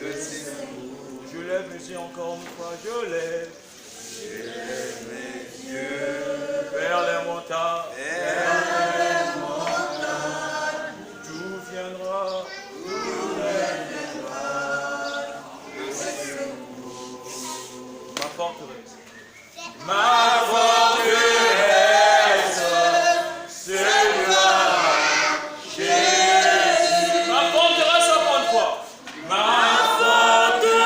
Je lève mes yeux encore une fois, je lève mes yeux vers les montagnes. D'où viendra le secours? Ma forteresse. Ma forteresse, c'est toi, Jésus. Ma forteresse, encore une fois. Ma forteresse,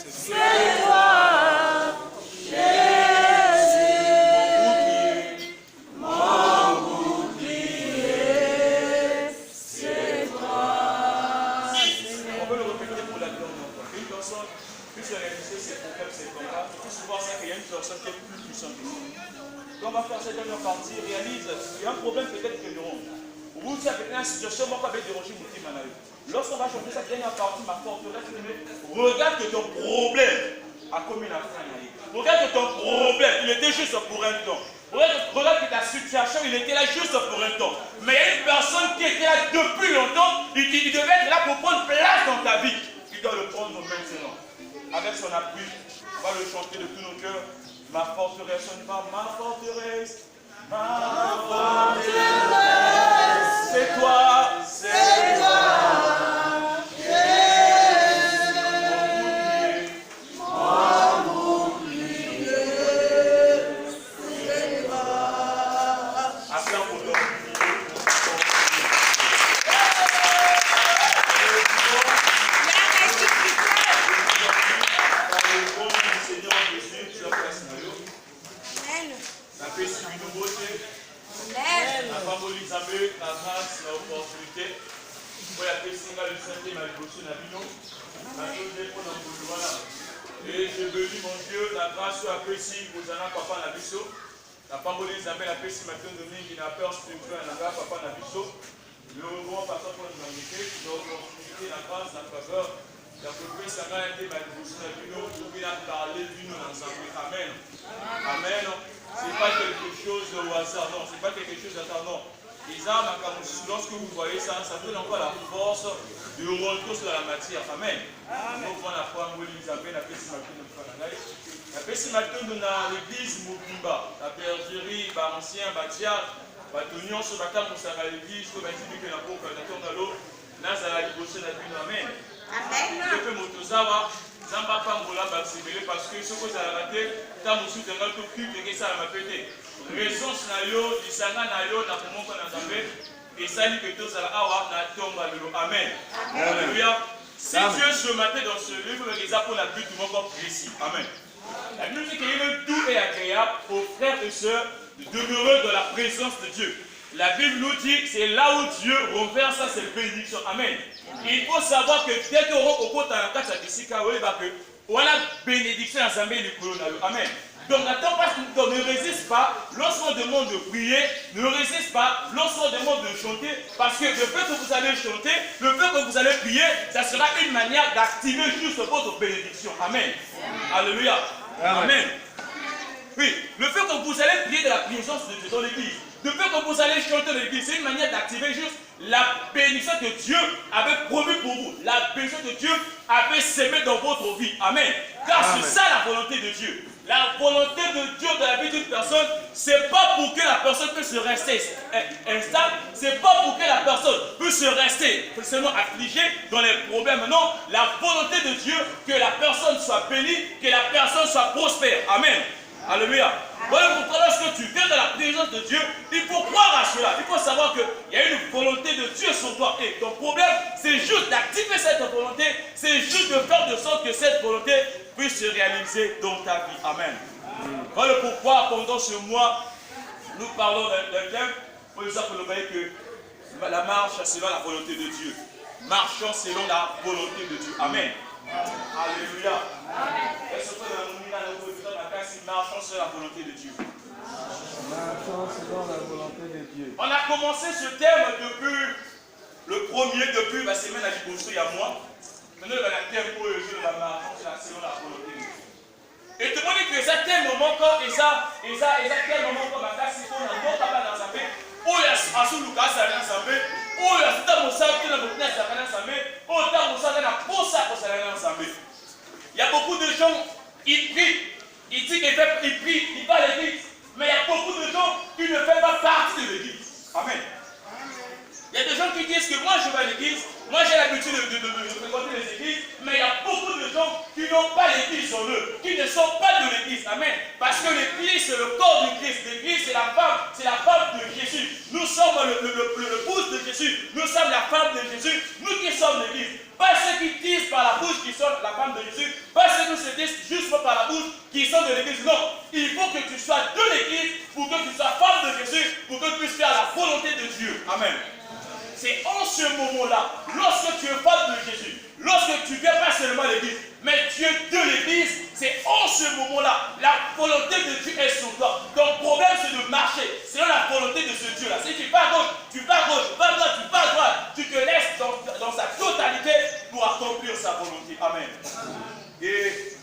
c'est toi, Jésus. Mon bouclier, c'est toi. On peut le répéter pour la dernière fois. Une personne puisse réaliser ses problèmes, ses combats. Il faut souvent ça qu'il y a une personne qui est plus puissante que nous. Quand on va faire cette dernière partie, réalise, il y a un problème peut-être que nous avons. Au bout de ça, peut-être une situation, moi, pas déranger mon team. Lorsqu'on va chanter cette dernière partie, ma forteresse, regarde que ton problème a commis la fin. Regarde que ton problème, il était juste pour un temps. Regarde que ta situation, il était là juste pour un temps. Mais il y a une personne qui était là depuis longtemps, il devait être là pour prendre place dans ta vie. Il doit le prendre maintenant. Avec son appui, on va le chanter de tous nos cœurs. Ma forteresse, on y va, ma forteresse, c'est toi, c'est toi, mon bouclier, c'est toi. Après, on peut la paix, c'est une nouveauté. La femme Elisabeth, la grâce, l'opportunité. Pour la paix, c'est le Saint-Esprit, ma dévotion, la vie. Et je bénis mon Dieu, la grâce, la paix, si vous en avez papa, la biseau. La femme Elisabeth, la paix, si maintenant de nous, qui n'a peur spirituelle, la grâce, papa, la biseau. Le revoir, papa, pour l'humanité, l'opportunité, la grâce, la faveur. La paix, ça va être ma dévotion, la vie. Vous pouvez parler d'une dans un peu. Amen. Amen. Ce n'est pas quelque chose au hasard, non, ce n'est pas quelque chose d'hasard, non. Lorsque vous voyez ça, ça donne encore la force de retour sur la matière. Amen. Nous prenons la foi, nous Elisabeth, la paix si matin de Fananaï. La paix si matin de l'église Mobimba, la bergerie, l'ancien, Batia, Batonion, ce matin, pour ça, l'église, comme a dit que la pauvre, la tourne à l'eau, là, ça va libérer la vie. Amen. Amen. Je peux m'autosawa. Zamba Pangola Baksibele parce que ce que ça a raté, tant que vous avez tout cul et que ça a pété. Raison Snayo, Isanga Nayo, n'a pas mon Zambé, et ça dit que tout ça a tombe à l'eau. Amen. Alléluia. Si Dieu se mettait dans ce livre, les apôtres ont but tout le monde précis. Amen. La Bible dit qu'il est doux et agréable aux frères et sœurs de demeurer dans la présence de Dieu. La Bible nous dit c'est là où Dieu renverse sa bénédiction. Amen. Il faut savoir que dès qu'on rentre au côté de la carte on a la bénédiction à Zambé et le colonel. Amen. Donc n'attends pas, ne résiste pas lorsqu'on demande de prier, ne résiste pas lorsqu'on demande de chanter, parce que le fait que vous allez chanter, le fait que vous allez prier, ça sera une manière d'activer juste votre bénédiction. Amen. Alléluia. Amen. Oui, le fait que vous allez prier de la présence de Dieu dans l'église, le fait que vous allez chanter dans l'église, c'est une manière d'activer juste la bénédiction que Dieu avait promis pour vous. La bénédiction que Dieu avait sémée dans votre vie. Amen. Car c'est ça la volonté de Dieu. La volonté de Dieu dans la vie d'une personne, c'est pas pour que la personne puisse rester instable, c'est pas pour que la personne puisse rester seulement affligée dans les problèmes. Non, la volonté de Dieu, que la personne soit bénie, que la personne soit prospère. Amen. Alléluia. Voilà pourquoi lorsque tu viens dans la présence de Dieu, il faut croire à cela. Il faut savoir qu'il y a une volonté de Dieu sur toi. Et ton problème, c'est juste d'activer cette volonté. C'est juste de faire de sorte que cette volonté puisse se réaliser dans ta vie. Amen. Voilà pourquoi pendant ce mois, nous parlons d'un thème. Pour ça, pour nous voyez que la marche selon la volonté de Dieu. Marchons selon la volonté de Dieu. Amen. Alléluia. Est-ce que marchons selon la volonté de Dieu. Marchons selon la volonté de Dieu. On a commencé ce thème depuis le premier, depuis la semaine à Liboso il y a un mois. Maintenant, il y a un thème pour le jeu de la marche selon la volonté de Dieu. Et tout le monde dit que ça quel moment quand et ça quel moment quand ma casse on a d'autres pas dans sa paix. Ou il y a Asou Lucas dans sa paix. Ou il y a tout un mot ça qui n'a pas dans sa paix. Ou il y a l'habitude de fréquenter les églises, mais il y a beaucoup de gens qui n'ont pas l'église en eux, qui ne sont pas de l'église. Amen. Parce que l'église, c'est le corps du Christ. L'église, c'est la femme de Jésus. Nous sommes le pouce de Jésus. Nous sommes la femme de Jésus. Nous qui sommes l'église. Pas ceux qui disent par la bouche qui sont la femme de Jésus. Pas ceux qui se disent juste par la bouche qui sont de l'église. Non. Il faut que tu sois de l'église pour que tu sois femme de Jésus, pour que tu puisses faire la volonté de Dieu. Amen. C'est en ce moment-là, lorsque tu es femme de Jésus, lorsque tu viens pas seulement à l'église, mais tu es de l'église, c'est en ce moment-là, la volonté de Dieu est sur toi. Ton problème, c'est de marcher selon la volonté de ce Dieu-là. Si tu vas à gauche, tu vas à gauche, tu vas à droite, tu vas à droite, tu te laisses dans sa totalité pour accomplir sa volonté. Amen. Et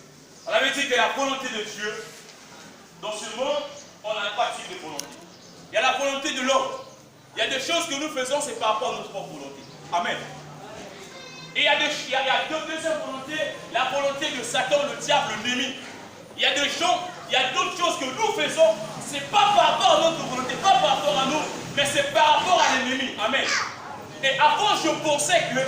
on avait dit que la volonté de Dieu, dans ce monde, on a trois types de volonté. Il y a la volonté de l'homme. Il y a des choses que nous faisons, c'est par rapport à notre propre volonté. Amen. Et il y a deux deuxièmes volontés, la volonté de Satan, le diable, l'ennemi. Il y a des gens, il y a d'autres choses que nous faisons, c'est pas par rapport à notre volonté, pas par rapport à nous, mais c'est par rapport à l'ennemi. Amen. Et avant, je pensais que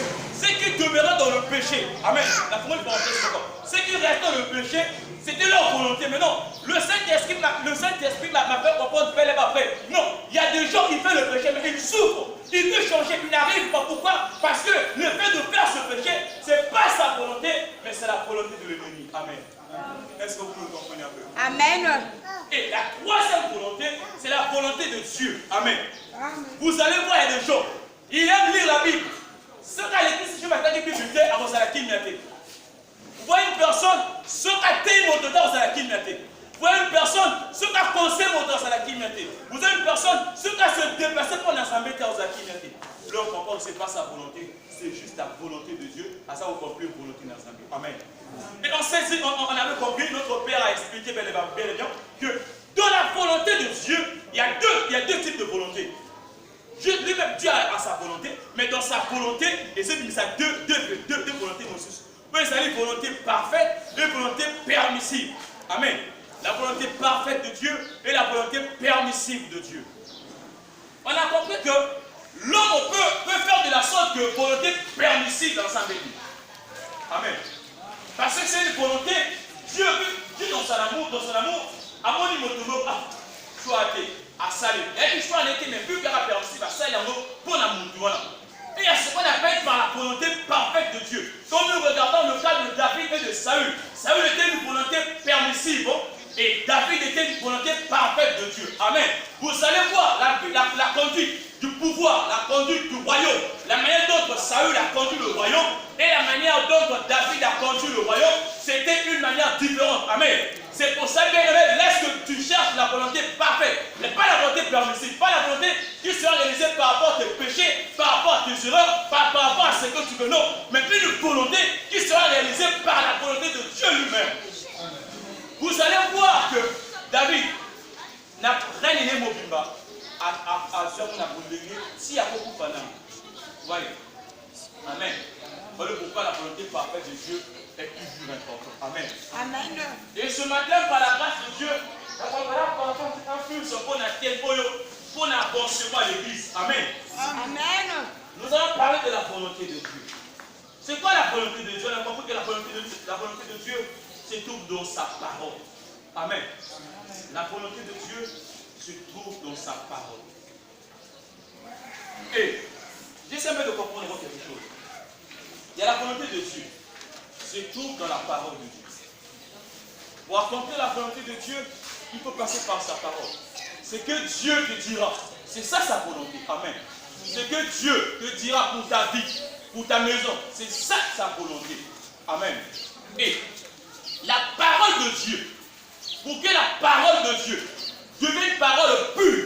ceux qui demeuraient dans le péché, amen, la première parenthèse, ceux qui restaient dans le péché, c'était leur volonté. Mais non, le Saint-Esprit m'a fait comprendre fais-les après. Non, il y a des gens qui font le péché, mais ils souffrent. Ils veulent changer, ils n'arrivent pas. Pourquoi? Parce que le fait de faire ce péché, ce n'est pas sa volonté, mais c'est la volonté de l'ennemi. Amen. Est-ce que vous le comprenez un peu? Amen. Et la troisième volonté, c'est la volonté de Dieu. Amen. Vous allez voir, il y a des gens, ils aiment lire la Bible. Ce qu'à l'église, je m'attends que je à vos alakimiatés. Vous voyez une personne, ce qu'a été mon total, c'est la kimnaté. Vous voyez une personne, ce qu'a pensé mon total, c'est la kimnaté. Vous avez une personne, ce qu'a se déplacé pour l'assemblée, c'est la kimnaté. Là, on comprend que ce n'est pas sa volonté, c'est juste la volonté de Dieu. À ça, vous comprenez une volonté de l'assemblée. Amen. Et on avait compris, notre Père a expliqué bien et bien que dans la volonté de Dieu, il y a deux types de volonté. Lui-même, Dieu a sa volonté, mais dans sa volonté, et c'est ça deux volontés aussi. Vous avez une volonté parfaite et une volonté permissive. Amen. La volonté parfaite de Dieu et la volonté permissive de Dieu. On a compris que l'homme peut faire de la sorte que volonté permissive dans sa vie. Amen. Parce que c'est une volonté, Dieu dans son amour, à mon niveau, soit à salir. Et puis, soit été, mais plus qu'à permissive, à salir, pour l'amour. Et il y a ce qu'on appelle par la volonté parfaite de Dieu. Quand nous regardons le cas de David et de Saül, Saül était une volonté permissive et David était une volonté parfaite de Dieu. Amen. Vous allez voir la conduite du pouvoir, la conduite du royaume, la manière dont Saül a conduit le royaume et la manière dont David a conduit le royaume, c'était une manière différente. Amen. C'est pour ça, bien aimé, laisse que tu cherches la volonté parfaite, mais pas la volonté permissive, pas la volonté qui sera réalisée par rapport à tes péchés, par rapport à tes erreurs, par rapport à ce que tu veux, non, mais une volonté qui sera réalisée par la volonté de Dieu lui-même. Vous allez voir que David n'a rien aimé Mobimba à ce qu'on a voulu s'il y a beaucoup de fanats. Voyez. Amen. Voilà pourquoi la volonté parfaite de Dieu est toujours importante. Amen. Amen. Et ce matin, par la grâce de Dieu, un film sur qu'on a pour avancer à l'église. Amen. Amen. Nous allons parler de la volonté de Dieu. C'est quoi la volonté de Dieu? On a compris que la volonté de Dieu se trouve dans sa parole. Amen. La volonté de Dieu se trouve dans sa parole. Et j'essaie un peu de comprendre quelque chose. Il y a la volonté de Dieu se trouve dans la parole de Dieu. Pour accomplir la volonté de Dieu, il faut passer par sa parole. C'est que Dieu te dira. C'est ça sa volonté. Amen. C'est que Dieu te dira pour ta vie, pour ta maison. C'est ça sa volonté. Amen. Et la parole de Dieu, pour que la parole de Dieu devienne une parole pure,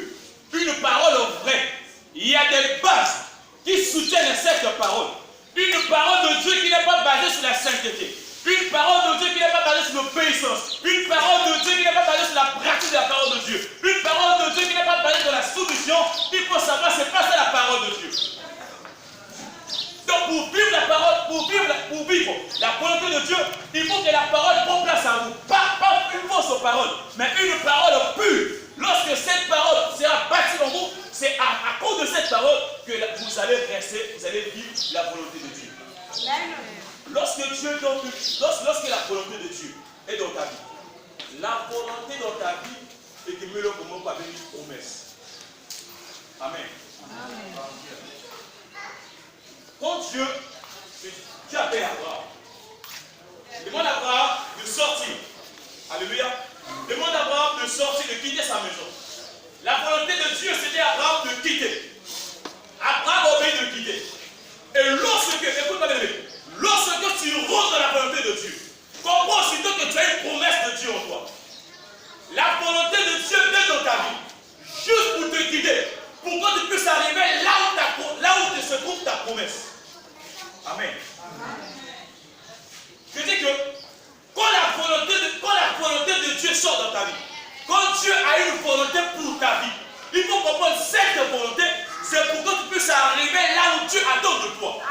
une parole vraie, il y a des bases qui soutiennent cette parole. Une parole de Dieu qui n'est pas basée sur la sainteté. Une parole de Dieu qui n'est pas basée sur l'obéissance. Une parole de Dieu qui n'est pas basée sur la pratique de la parole de Dieu. Une parole de Dieu qui n'est pas basée sur la soumission. Il faut savoir, c'est pas ça la parole de Dieu. Donc pour vivre la parole, pour vivre la volonté de Dieu, il faut que la parole prenne place à vous. Pas une fausse parole, mais une parole pure. Lorsque cette parole sera bâtie en vous, c'est à cause de cette parole que vous allez rester, vous allez vivre la volonté de Dieu. Lorsque la volonté de Dieu est dans ta vie, la volonté dans ta vie est que me le comment pas venir promesse. Amen. Quand Dieu appelle Abraham, demande à Abraham de sortir. Alléluia. Demande à Abraham de sortir, de quitter sa maison. La volonté de Dieu, c'était Abraham de quitter. Abraham a obéi de quitter. Et écoute-moi bien, lorsque tu rentres dans la volonté de Dieu, comprends aussitôt que tu as une promesse de Dieu en toi. La volonté de Dieu vient dans ta vie, juste pour te guider, pour que tu puisses arriver là où se trouve ta promesse. Amen. Je dis que quand la volonté de Dieu sort dans ta vie, quand Dieu a une volonté pour ta vie, il faut comprendre cette volonté, c'est pour que tu puisses arriver là où Dieu attend de toi.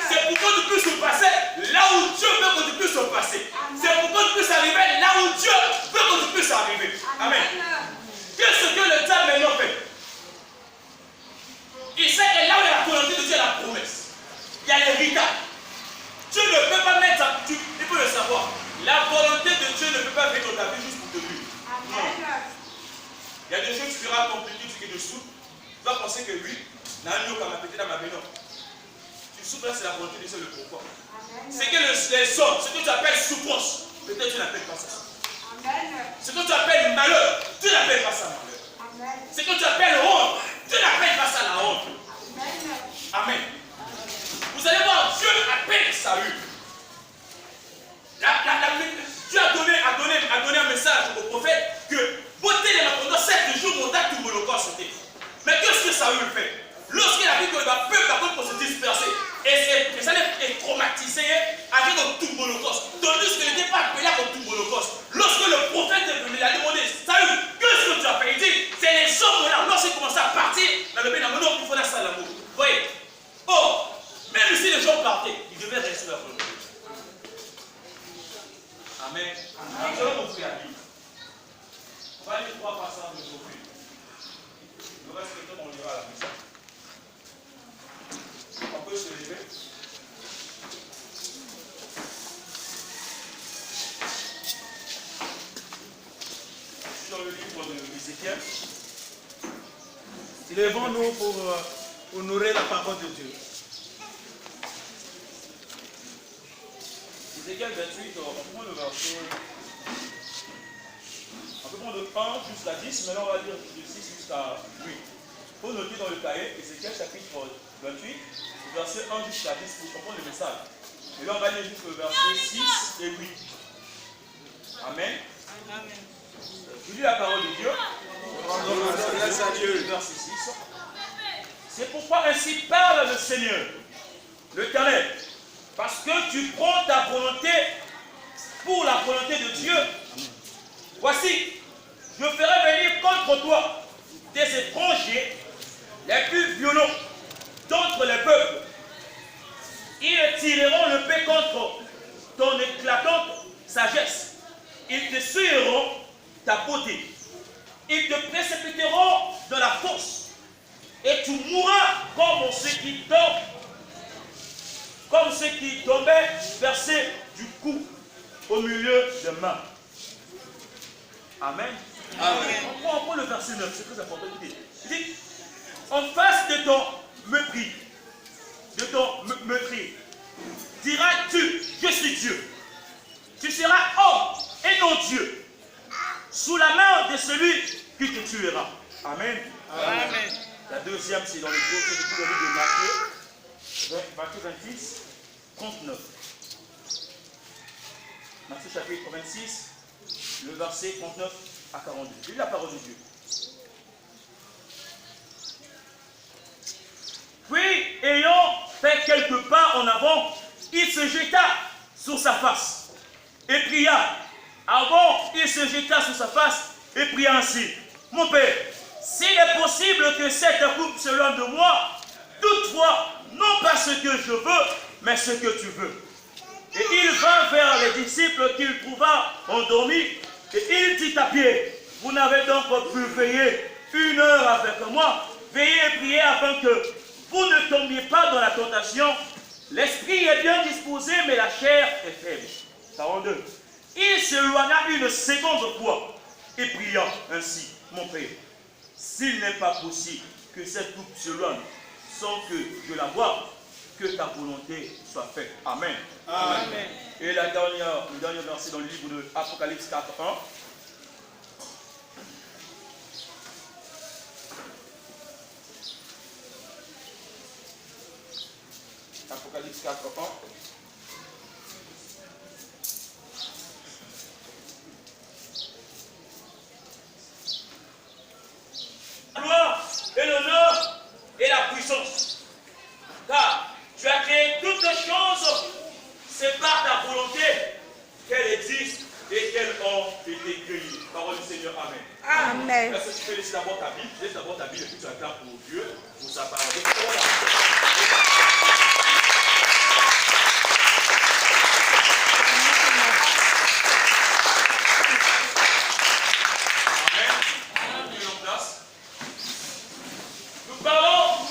C'est pour que tu puisses passer là où Dieu veut que tu puisses passer. C'est pour que tu puisses arriver là où Dieu veut que tu puisses arriver. Amen. Qu'est-ce que le diable maintenant fait? Il sait que là où il y a la volonté de Dieu, il y a la promesse. Il y a l'héritage. Dieu ne peut pas mettre ça. Il faut le savoir. La volonté de Dieu ne peut pas venir dans ta vie juste pour te nuire. Non. Il y a des choses qui seront compliquées, qui te souffrent. Tu vas penser que oui, tu souffres là, c'est la volonté de Dieu, le pourquoi. C'est que les hommes, ce que tu appelles souffrance, peut-être tu n'appelles pas ça. Ce que tu appelles malheur, tu n'appelles pas ça malheur. Ce que tu appelles honte, tu n'appelles pas ça la honte. Amen. Vous allez voir, Dieu appelle salut. Dieu a donné un message au prophète que beauté les pendant 7 jours, mon date tout mon corps sauté. Mais qu'est-ce que Saül fait? Lorsqu'il a vu que le peuple a pour se disperser, et ça est traumatisé avec un tout holocauste. Tandis qu'il n'était pas appelé à un tout holocauste. Lorsque le prophète est venu, il a demandé, Saül, qu'est-ce que tu as fait? Il dit, c'est les hommes là, lorsqu'ils commencent à partir, dans le pays d'amour, il faut la salle d'amour. Vous voyez? Or, même si les gens partaient, ils devaient rester la volonté. Amen. Nous allons montrer la Bible. On va lire 3 passages aujourd'hui. Le reste du temps, on lira la Bible. On peut se lever. Je suis dans le livre d'Ézéchiel. Levons-nous pour honorer la parole de Dieu. Ézéchiel 28, on peut prendre le verset. On peut prendre de 1 jusqu'à 10, mais là on va lire de 6 jusqu'à 8. Il faut noter dans le cahier, Ézéchiel chapitre 28, verset 1 jusqu'à 10 pour comprendre le message. Et là on va lire juste le verset 6 et 8. Amen. Je lis la parole de Dieu. Grâce à Dieu. Verset 6. C'est pourquoi ainsi parle le Seigneur, l'Éternel. Parce que tu prends ta volonté pour la volonté de Dieu. Voici, je ferai venir contre toi des étrangers les plus violents d'entre les peuples. Ils tireront le paix contre ton éclatante sagesse. Ils te souilleront ta beauté. Ils te précipiteront dans la fosse. Et tu mourras comme ceux qui tombent. Comme ceux qui tombaient versés du cou au milieu des mains. Amen. Amen. On prend le verset 9, c'est très important. Il dit, en face de ton mépris, diras-tu, je suis Dieu. Tu seras homme et non Dieu, sous la main de celui qui te tuera. Amen. Amen. La deuxième, c'est dans le livre de Matthieu 26, 39. Matthieu chapitre 26, le verset 39 à 42. Lis la parole de Dieu. Puis, ayant fait quelques pas en avant, il se jeta sur sa face et pria. Avant, il se jeta sur sa face et pria ainsi. Mon Père, s'il est possible que cette coupe s'éloigne de moi, toutefois, non pas ce que je veux, mais ce que tu veux. Et il vint vers les disciples qu'il trouva endormis, et il dit à Pierre, vous n'avez donc pas pu veiller 1 heure avec moi, veillez et priez afin que vous ne tombiez pas dans la tentation. L'esprit est bien disposé, mais la chair est faible. 42. Il s'éloigna une seconde fois et pria ainsi, mon Père, s'il n'est pas possible que cette coupe s'éloigne sans que je la voie, que ta volonté soit faite. Amen. Amen. Et le dernier verset dans le livre de Apocalypse 4, 1. Apocalypse 4, 1. La gloire et l'honneur et la puissance. Car tu as créé toutes les choses, c'est par ta volonté qu'elles existent et qu'elles ont été créées. Parole du Seigneur, Amen. Amen. Là, si tu peux laisser d'abord ta Bible, laisse d'abord ta Bible et puis tu acclames pour Dieu, pour sa parole. Nous parlons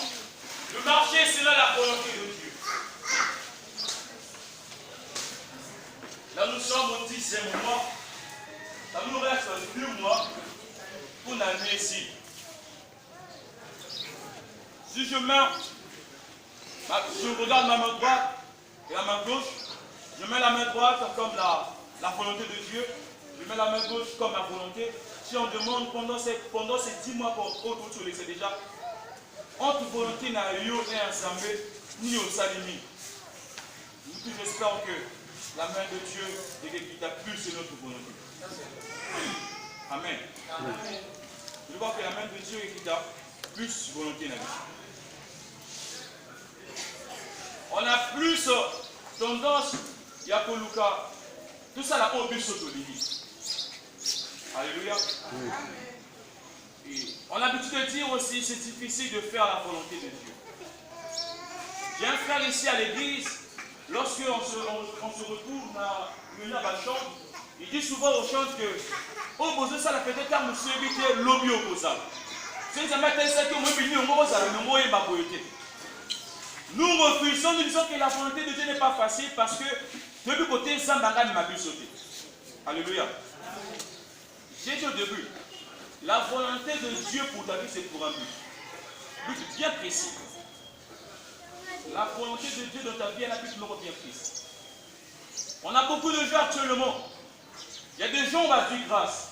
de marcher selon la volonté de Dieu. Là, nous sommes au 10e mois. Ça nous reste 2 mois pour l'année ici. Si je regarde ma main droite et la main gauche, je mets la main droite comme la volonté de Dieu, je mets la main gauche comme ma volonté. Si on demande pendant ces 10 mois pour autre chose, c'est déjà entre volonté n'a eu et ensemble ni au salimi. Nous j'espère que la main de Dieu est qui t'a plus c'est notre volonté. Amen. Amen. Je vois que la main de Dieu est qui t'a plus volonté dans la vie. On a plus tendance, Yakoluka, tout ça là, au but s'auto-limite. Alléluia. Et on a l'habitude de dire aussi, c'est difficile de faire la volonté de Dieu. J'ai un frère ici à l'église, lorsqu'on se retrouve à la chambre, il dit souvent aux chants que au besoin ça la peut-être car monsieur éviter lobby au besoin. C'est ça matin ça que moi venu on va ça le mot est ma volonté. Nous refusons, nous disons que la volonté de Dieu n'est pas facile parce que de l'autre côté ça m'a m'a pu sauter. Alléluia. J'ai dit au début, la volonté de Dieu pour ta vie c'est pour un but bien précis. La volonté de Dieu dans ta vie elle a plus bien précis. On a beaucoup de gens actuellement. Il y a des gens, on va dire grâce.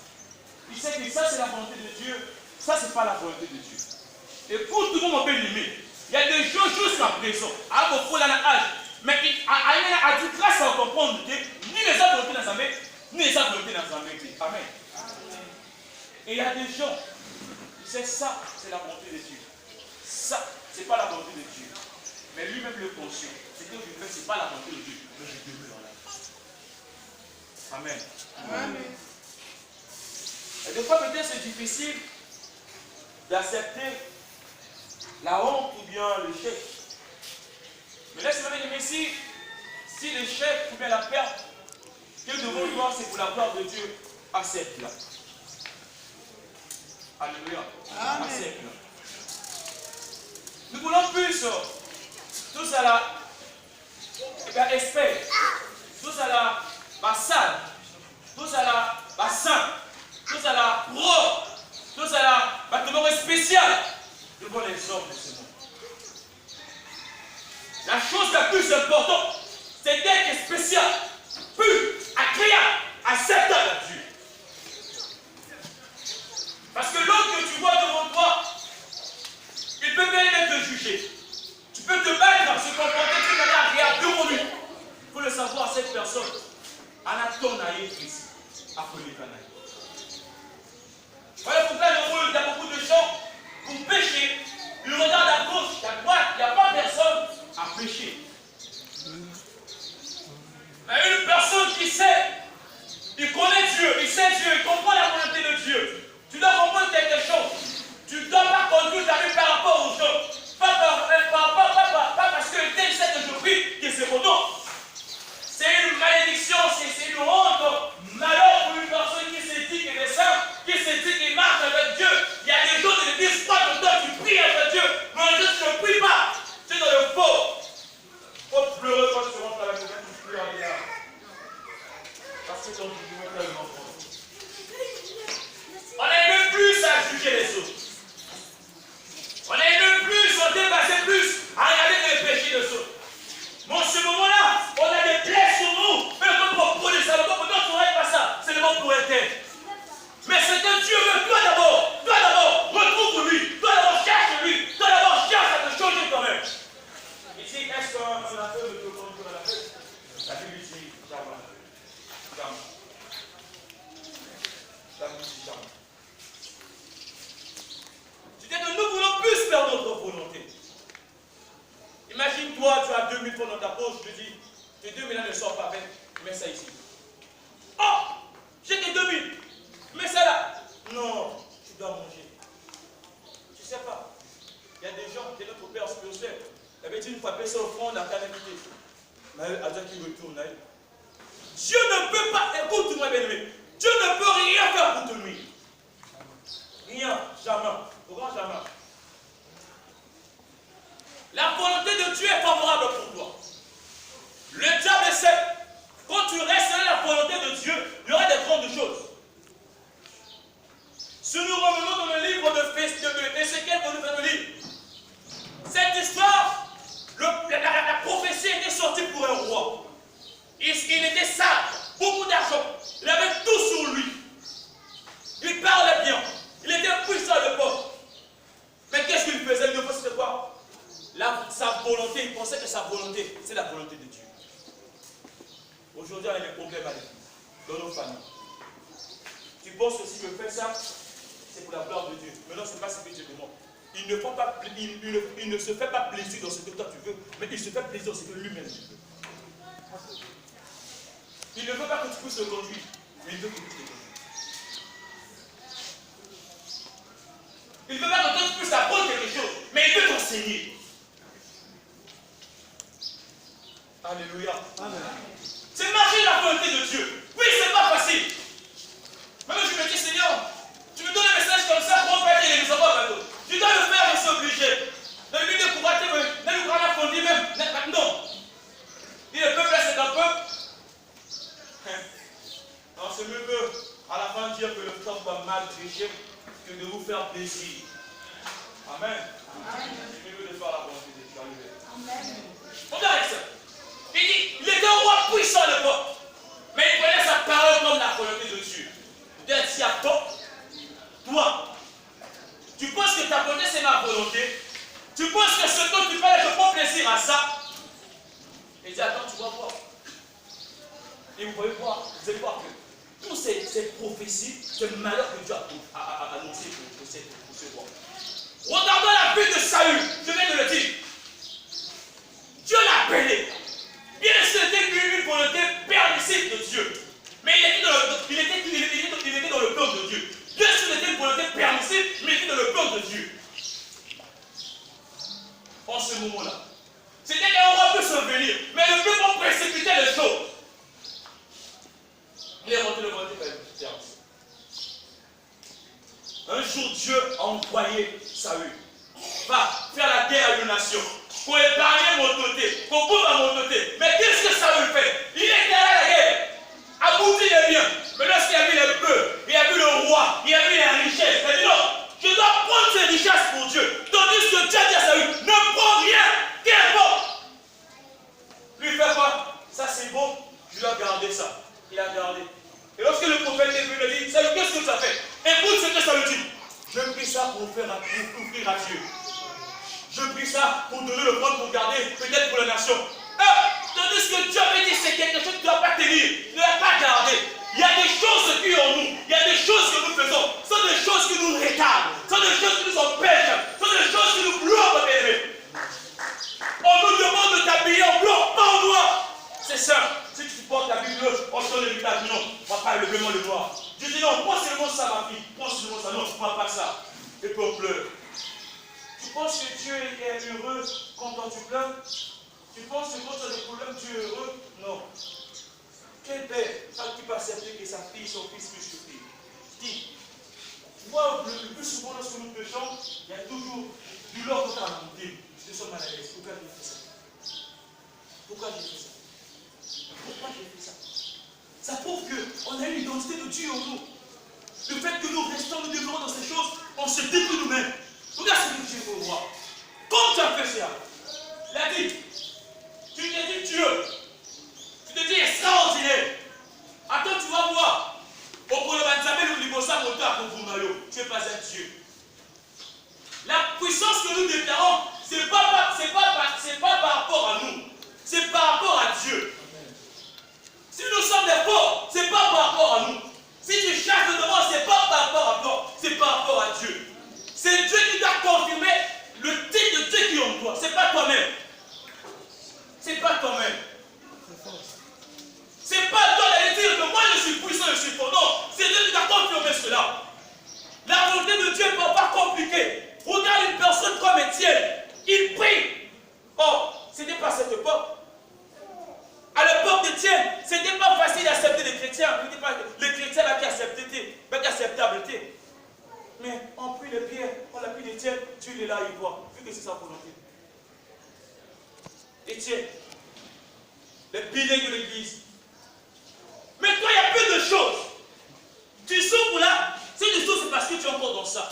Ils savent que ça, c'est la volonté de Dieu. Ça, c'est pas la volonté de Dieu. Et pour tout le monde, on peut l'aimer. Il y a des gens jusqu'à présent, à beaucoup dans l'âge, mais à dire grâce à comprendre que ni les autres volontés dans sa main, ni les autres volontés dans sa main. Amen. Et il y a des gens, c'est ça, c'est la volonté de Dieu. Ça, c'est pas la volonté de Dieu. Mais lui-même le conscient. C'est que je fais, c'est pas la volonté de Dieu. Mais je demeure là. Amen. Amen. Et des fois, peut-être c'est difficile d'accepter la honte ou bien l'échec. Mais laisse-moi dire, si l'échec ou bien la perte que nous devons voir, c'est pour la gloire de Dieu, accepte-la. Alléluia. Accepte-la. Nous voulons plus tous à la espère, tous à la bassade, tous à la bassin, tous à la pro, tous à la bâtiment spécial devant les hommes de ce monde. La chose la plus importante, c'est d'être spécial, pur, agréable, acceptable à Dieu. Parce que l'autre que tu vois devant toi, il peut bien être jugé. Tu peux te battre, se comporter d'une manière agréable devant lui. Il faut le savoir, cette personne, Anaton Naïe Christ, appelé Kanaï. Voilà pourquoi il y a beaucoup de gens, pour pécher, ils regardent à gauche, à droite, il n'y a pas personne à pécher. Mais une personne qui sait, il connaît Dieu, il sait Dieu, il comprend la volonté de Dieu. Tu dois comprendre quelque chose. Tu ne dois pas conduire ta vie par rapport aux gens. Pas parce que tel sait que je prie, que c'est mon nom. C'est une malédiction, c'est une honte. Malheur pour une personne qui se dit qu'elle est sainte, qui se dit qu'elle marche avec Dieu. Il y a des gens qui disent, toi, tu pries avec Dieu. Mais en Dieu, tu ne pries pas. Tu es dans le faux. Faut quand tu pouvais faire le enfant. On n'aime plus à juger les autres. On n'aime plus à dépasser plus, à regarder les péchés des autres. Mais en ce moment-là, on a des plaies sur nous. Mais le bon pour les salopes, non, tu n'aurais pas ça. C'est le bon pour être. Mais ce que Dieu veut, toi d'abord, retrouve-lui. Toi d'abord, cherche-lui. Toi d'abord, cherche à te changer toi-même. Ici, est-ce qu'on a fait de te conduire à la fête? La Bible dit, jamais. Jamais. La Bible dit jamais. C'est-à-dire que nous voulons plus faire notre volonté. Imagine-toi, tu as 2000 francs dans ta poche, je te dis, tes 2000 là ne sortent pas avec, mets ça ici. Oh, j'ai tes 2000, mets ça là. Non, tu dois manger. Tu ne sais pas, il y a des gens, qui est notre père spirituel, il avait dit une fois, payer offrande à calamité. Mais à dire qu'il retourne là. Dieu ne peut pas, écoute-moi bien aimé, Dieu ne peut rien faire pour te nuire. Rien, jamais, au grand jamais. La volonté de Dieu est favorable pour toi. Le diable sait, quand tu restes dans la volonté de Dieu, il y aura des grandes choses. Si nous revenons dans le livre de Ézéchiel que nous venons de lire, cette histoire, la prophétie était sortie pour un roi. Il était sage, beaucoup d'argent, il avait tout sur lui. Il parlait bien, il était puissant à l'époque. Mais qu'est-ce qu'il faisait? Il ne faisait quoi? Sa volonté, il pensait que sa volonté, c'est la volonté de Dieu. Aujourd'hui, on a des problèmes à l'église, dans nos familles. Tu penses que si je fais ça, c'est pour la gloire de Dieu. Mais non, ce n'est pas ce que Dieu demande. Il ne se fait pas plaisir dans ce que toi tu veux, mais il se fait plaisir dans ce que lui-même veut. Il ne veut pas que tu puisses le conduire, mais il veut que tu puisses le conduire. Il ne veut pas que toi tu puisses apprendre quelque chose, mais il veut t'enseigner. Alléluia. Amen. C'est marcher la volonté de Dieu. Oui, c'est pas facile. Même je me dis, Seigneur, tu me donnes un message comme ça pour faire les maisons à bateau. Tu dois le faire, je suis obligé. Ne lui décourager, ne lui prendre la fondue même. Non. Il ne peut faire, c'est un peuple. Non, c'est mieux que à la fin dire que le temps va mal tricher que de vous faire plaisir. Amen. C'est mieux de faire la volonté de Dieu. Amen. On arrête ça. Il dit, il était un roi puissant à l'époque. Mais il prenait sa parole comme la volonté de Dieu. Peut-être si à toi, tu penses que ta volonté c'est ma volonté. Tu penses que ce dont tu fais, je prends plaisir à ça. Il dit, attends, tu vas voir. Et vous pouvez voir, vous allez voir que toutes ces prophéties, ce malheur que Dieu a annoncé pour ce roi. Regardons la vie de Saül, je viens de le dire. Dieu l'a appelé. Bien sûr, c'était une volonté permissive de Dieu. Mais il était dans le plan de Dieu. Bien sûr, c'était une volonté permissive, mais il était dans le plan de Dieu. En ce moment-là. C'était qu'un roi peut se venir, mais le peuple va précipiter les choses. Il est rentré le volonté par une différence. Un jour, Dieu a envoyé Saül. Va faire la guerre à une nation. Pour épargner mon côté, pour couvrir mon côté. Mais qu'est-ce que ça veut faire? Il est à la guerre. Abouti les biens. Mais lorsqu'il a vu les bœufs, il a vu le roi, il a vu les richesses. Il a dit non, je dois prendre ces richesses pour Dieu. Tandis que Dieu dit à Saül, ne prends rien, qu'importe. Lui fait quoi? Ça c'est bon, je dois garder ça. Il a gardé. Et lorsque le prophète est venu, il a dit, Saül, qu'est-ce que tu as fait? Écoute ce que ça veut dire. Je prie ça pour offrir à Dieu. Je prie ça pour donner le prendre pour garder, peut-être pour la nation. Tandis que Dieu avait dit c'est quelque chose que tu ne dois pas tenir, tu ne dois pas garder. Il y a des choses qui sont en nous, il y a des choses que nous faisons, ce sont des choses qui nous retardent, ce sont des choses qui nous empêchent, ce sont des choses qui nous bloquent, bébé. On nous demande de t'habiller en blanc, pas en noir. C'est simple. Si tu portes la Bible, on se donne l'héritage. Non, on va pas le blanc, le noir. Dieu dit non, prends seulement ça, ma fille. Prends seulement ça. Non, tu ne prends pas ça. Et puis on pleure. Tu penses que Dieu est heureux quand toi tu pleures? Tu penses que quand tu as des problèmes, Dieu est heureux? Non. Quel père qui peut accepter que sa fille, son fils puisse souffrir? Dis, moi, le plus souvent lorsque nous péchons, il y a toujours du lord dans la montée. Je suis mal à l'aise. Pourquoi j'ai fait ça? Pourquoi j'ai fait ça? Pourquoi j'ai fait ça? Ça prouve qu'on l'identité de Dieu en nous. Le fait que nous restons, nous demeurons dans ces choses, on se détruit nous-mêmes. Regarde ce que Dieu veut voir. Comme tu as fait ça, il a dit, tu t'es dit Dieu, tu te dis extraordinaire. Attends, tu vas voir. Tu n'es pas un Dieu. La puissance que nous déclarons, ce n'est pas par rapport à nous, c'est par rapport à Dieu. Si nous sommes des pauvres, ce n'est pas par rapport à nous. Si tu cherches de devant, ce n'est pas par rapport à toi, c'est par rapport à Dieu. C'est Dieu qui t'a confirmé le titre de Dieu qui est en toi. Ce n'est pas toi-même. C'est pas toi-même. C'est pas toi d'aller dire que moi je suis puissant, je suis fort. Non, c'est Dieu qui t'a confirmé cela. La volonté de Dieu n'est pas compliquée. Regarde une personne comme Étienne. Il prie. Oh, ce n'était pas cette époque. À l'époque d'Étienne, ce n'était pas facile d'accepter les chrétiens. Les chrétiens qui acceptables. Mais on prie les pierres, on appuie d'Étienne, Dieu est là, il voit. Vu que c'est sa volonté. Étienne, les piliers de l'église. Mais toi, il y a peu de choses. Tu souffres là, si tu souffres, c'est parce que tu es encore dans ça.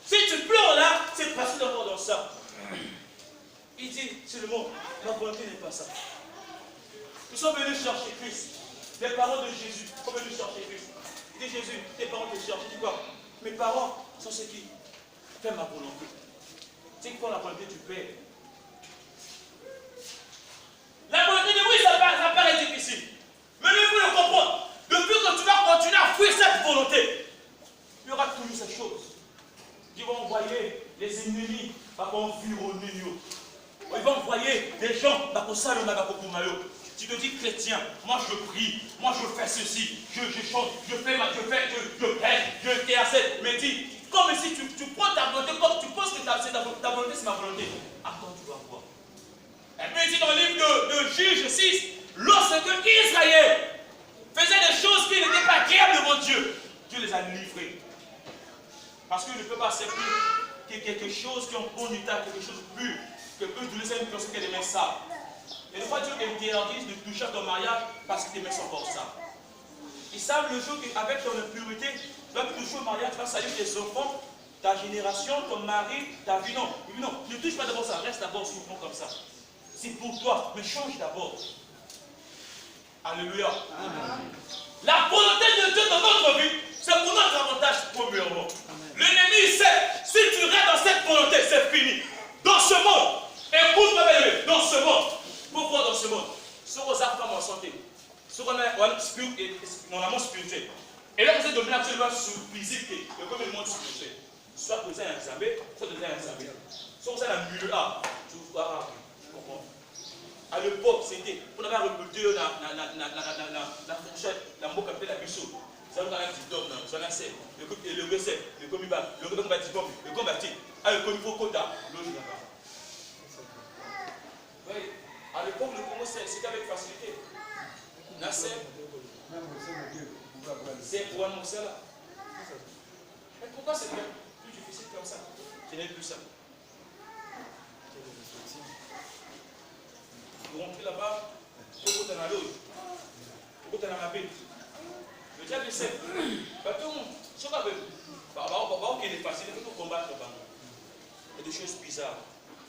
Si tu pleures là, c'est parce que tu es encore dans ça. Il dit seulement, ma volonté n'est pas ça. Nous sommes venus chercher Christ. Les parents de Jésus sont venus chercher Christ. Il dit Jésus, tes parents te cherchent. Il dit quoi? Mes parents sont ceux qui font ma volonté. C'est quoi la volonté du Père? La volonté de oui, ça paraît difficile. Mais il faut le comprendre. Depuis que tu vas continuer à fuir cette volonté, il y aura toujours ces choses qui vont envoyer les ennemis à environner nous. Ils vont envoyer des gens à tu te dis chrétien, moi je prie, moi je fais ceci, je chante, je prêche, je intercède. Mais dis, comme si tu prends ta volonté, comme tu penses que ta volonté c'est ma volonté. Attends, tu vas voir. Et puis il dit dans le livre de Juge 6, lorsque Israël faisait des choses qui n'étaient pas agréables devant Dieu, Dieu les a livrés. Parce qu'il ne peut pas accepter que quelque chose qui est en bon état, quelque chose de pur, que eux tous les une personne qui aimait ça. Et des fois Dieu interdit de toucher à ton mariage parce que tes mains sont encore ça. Ils savent le jour qu'avec ton impureté, tu vas toucher au mariage, tu vas saluer tes enfants, ta génération, ton mari, ta vie. Non, non, ne touche pas d'abord ça, reste d'abord souvent comme ça. C'est pour toi, mais change d'abord. Alléluia. Amen. La volonté de Dieu dans notre vie, c'est pour notre avantage premièrement. L'ennemi sait, si tu restes dans cette volonté, c'est fini. Dans ce monde, écoute-moi bien, dans ce monde, pourquoi dans ce monde? Ce qu'on a comme en santé, ce qu'on a mon amour spirituel. Et là, vous êtes devenu absolument physique, et comme le monde spirituel. Soit que vous avez un examen, soit que vous avez un examen. Soit vous avez un milieu A, tu vois, comprends? À l'époque, c'était, on avait recruté la fourchette, la mot appelée la bichot. Ça nous a un petit homme, le recette, le combat, le combattant, le combattant, le combat quota, l'autre là-bas. Oui, à l'époque, le Congo, c'était avec facilité. Nasser, c'est pour annoncer là. Mais pourquoi c'est plus difficile comme ça? Ce n'est plus ça. Vous rentrez là-bas, vous êtes dans la loge, vous êtes dans la baie. Le diable sait. Ce qu'on veut, il est facile, il faut combattre le ballon. Il y a des choses bizarres.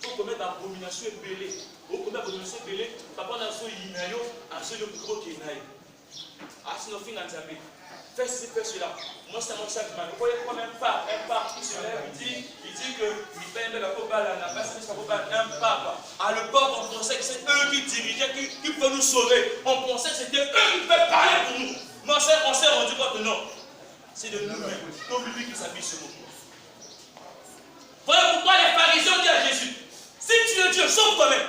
Il faut commettre l'abomination ébélée. Il faut commettre l'abomination ébélée. Papa n'a pas eu un seul gros qui est naïf. Ah, sinon, fin d'Anzabé. Fais ceci, fais cela. Moi, c'est mon sac. Vous voyez comme un pape qui se lève, il dit que il fait la cobale, la passe, un pape. À l'époque, on pensait que c'est eux qui dirigeaient, qui peuvent nous sauver. On pensait que c'était eux qui peuvent parler pour nous. Mais on s'est rendu compte que non. C'est de nous-mêmes, comme lui qui s'habille sur nous. Voilà pourquoi les pharisiens disent à Jésus, si tu es Dieu, sauve toi-même.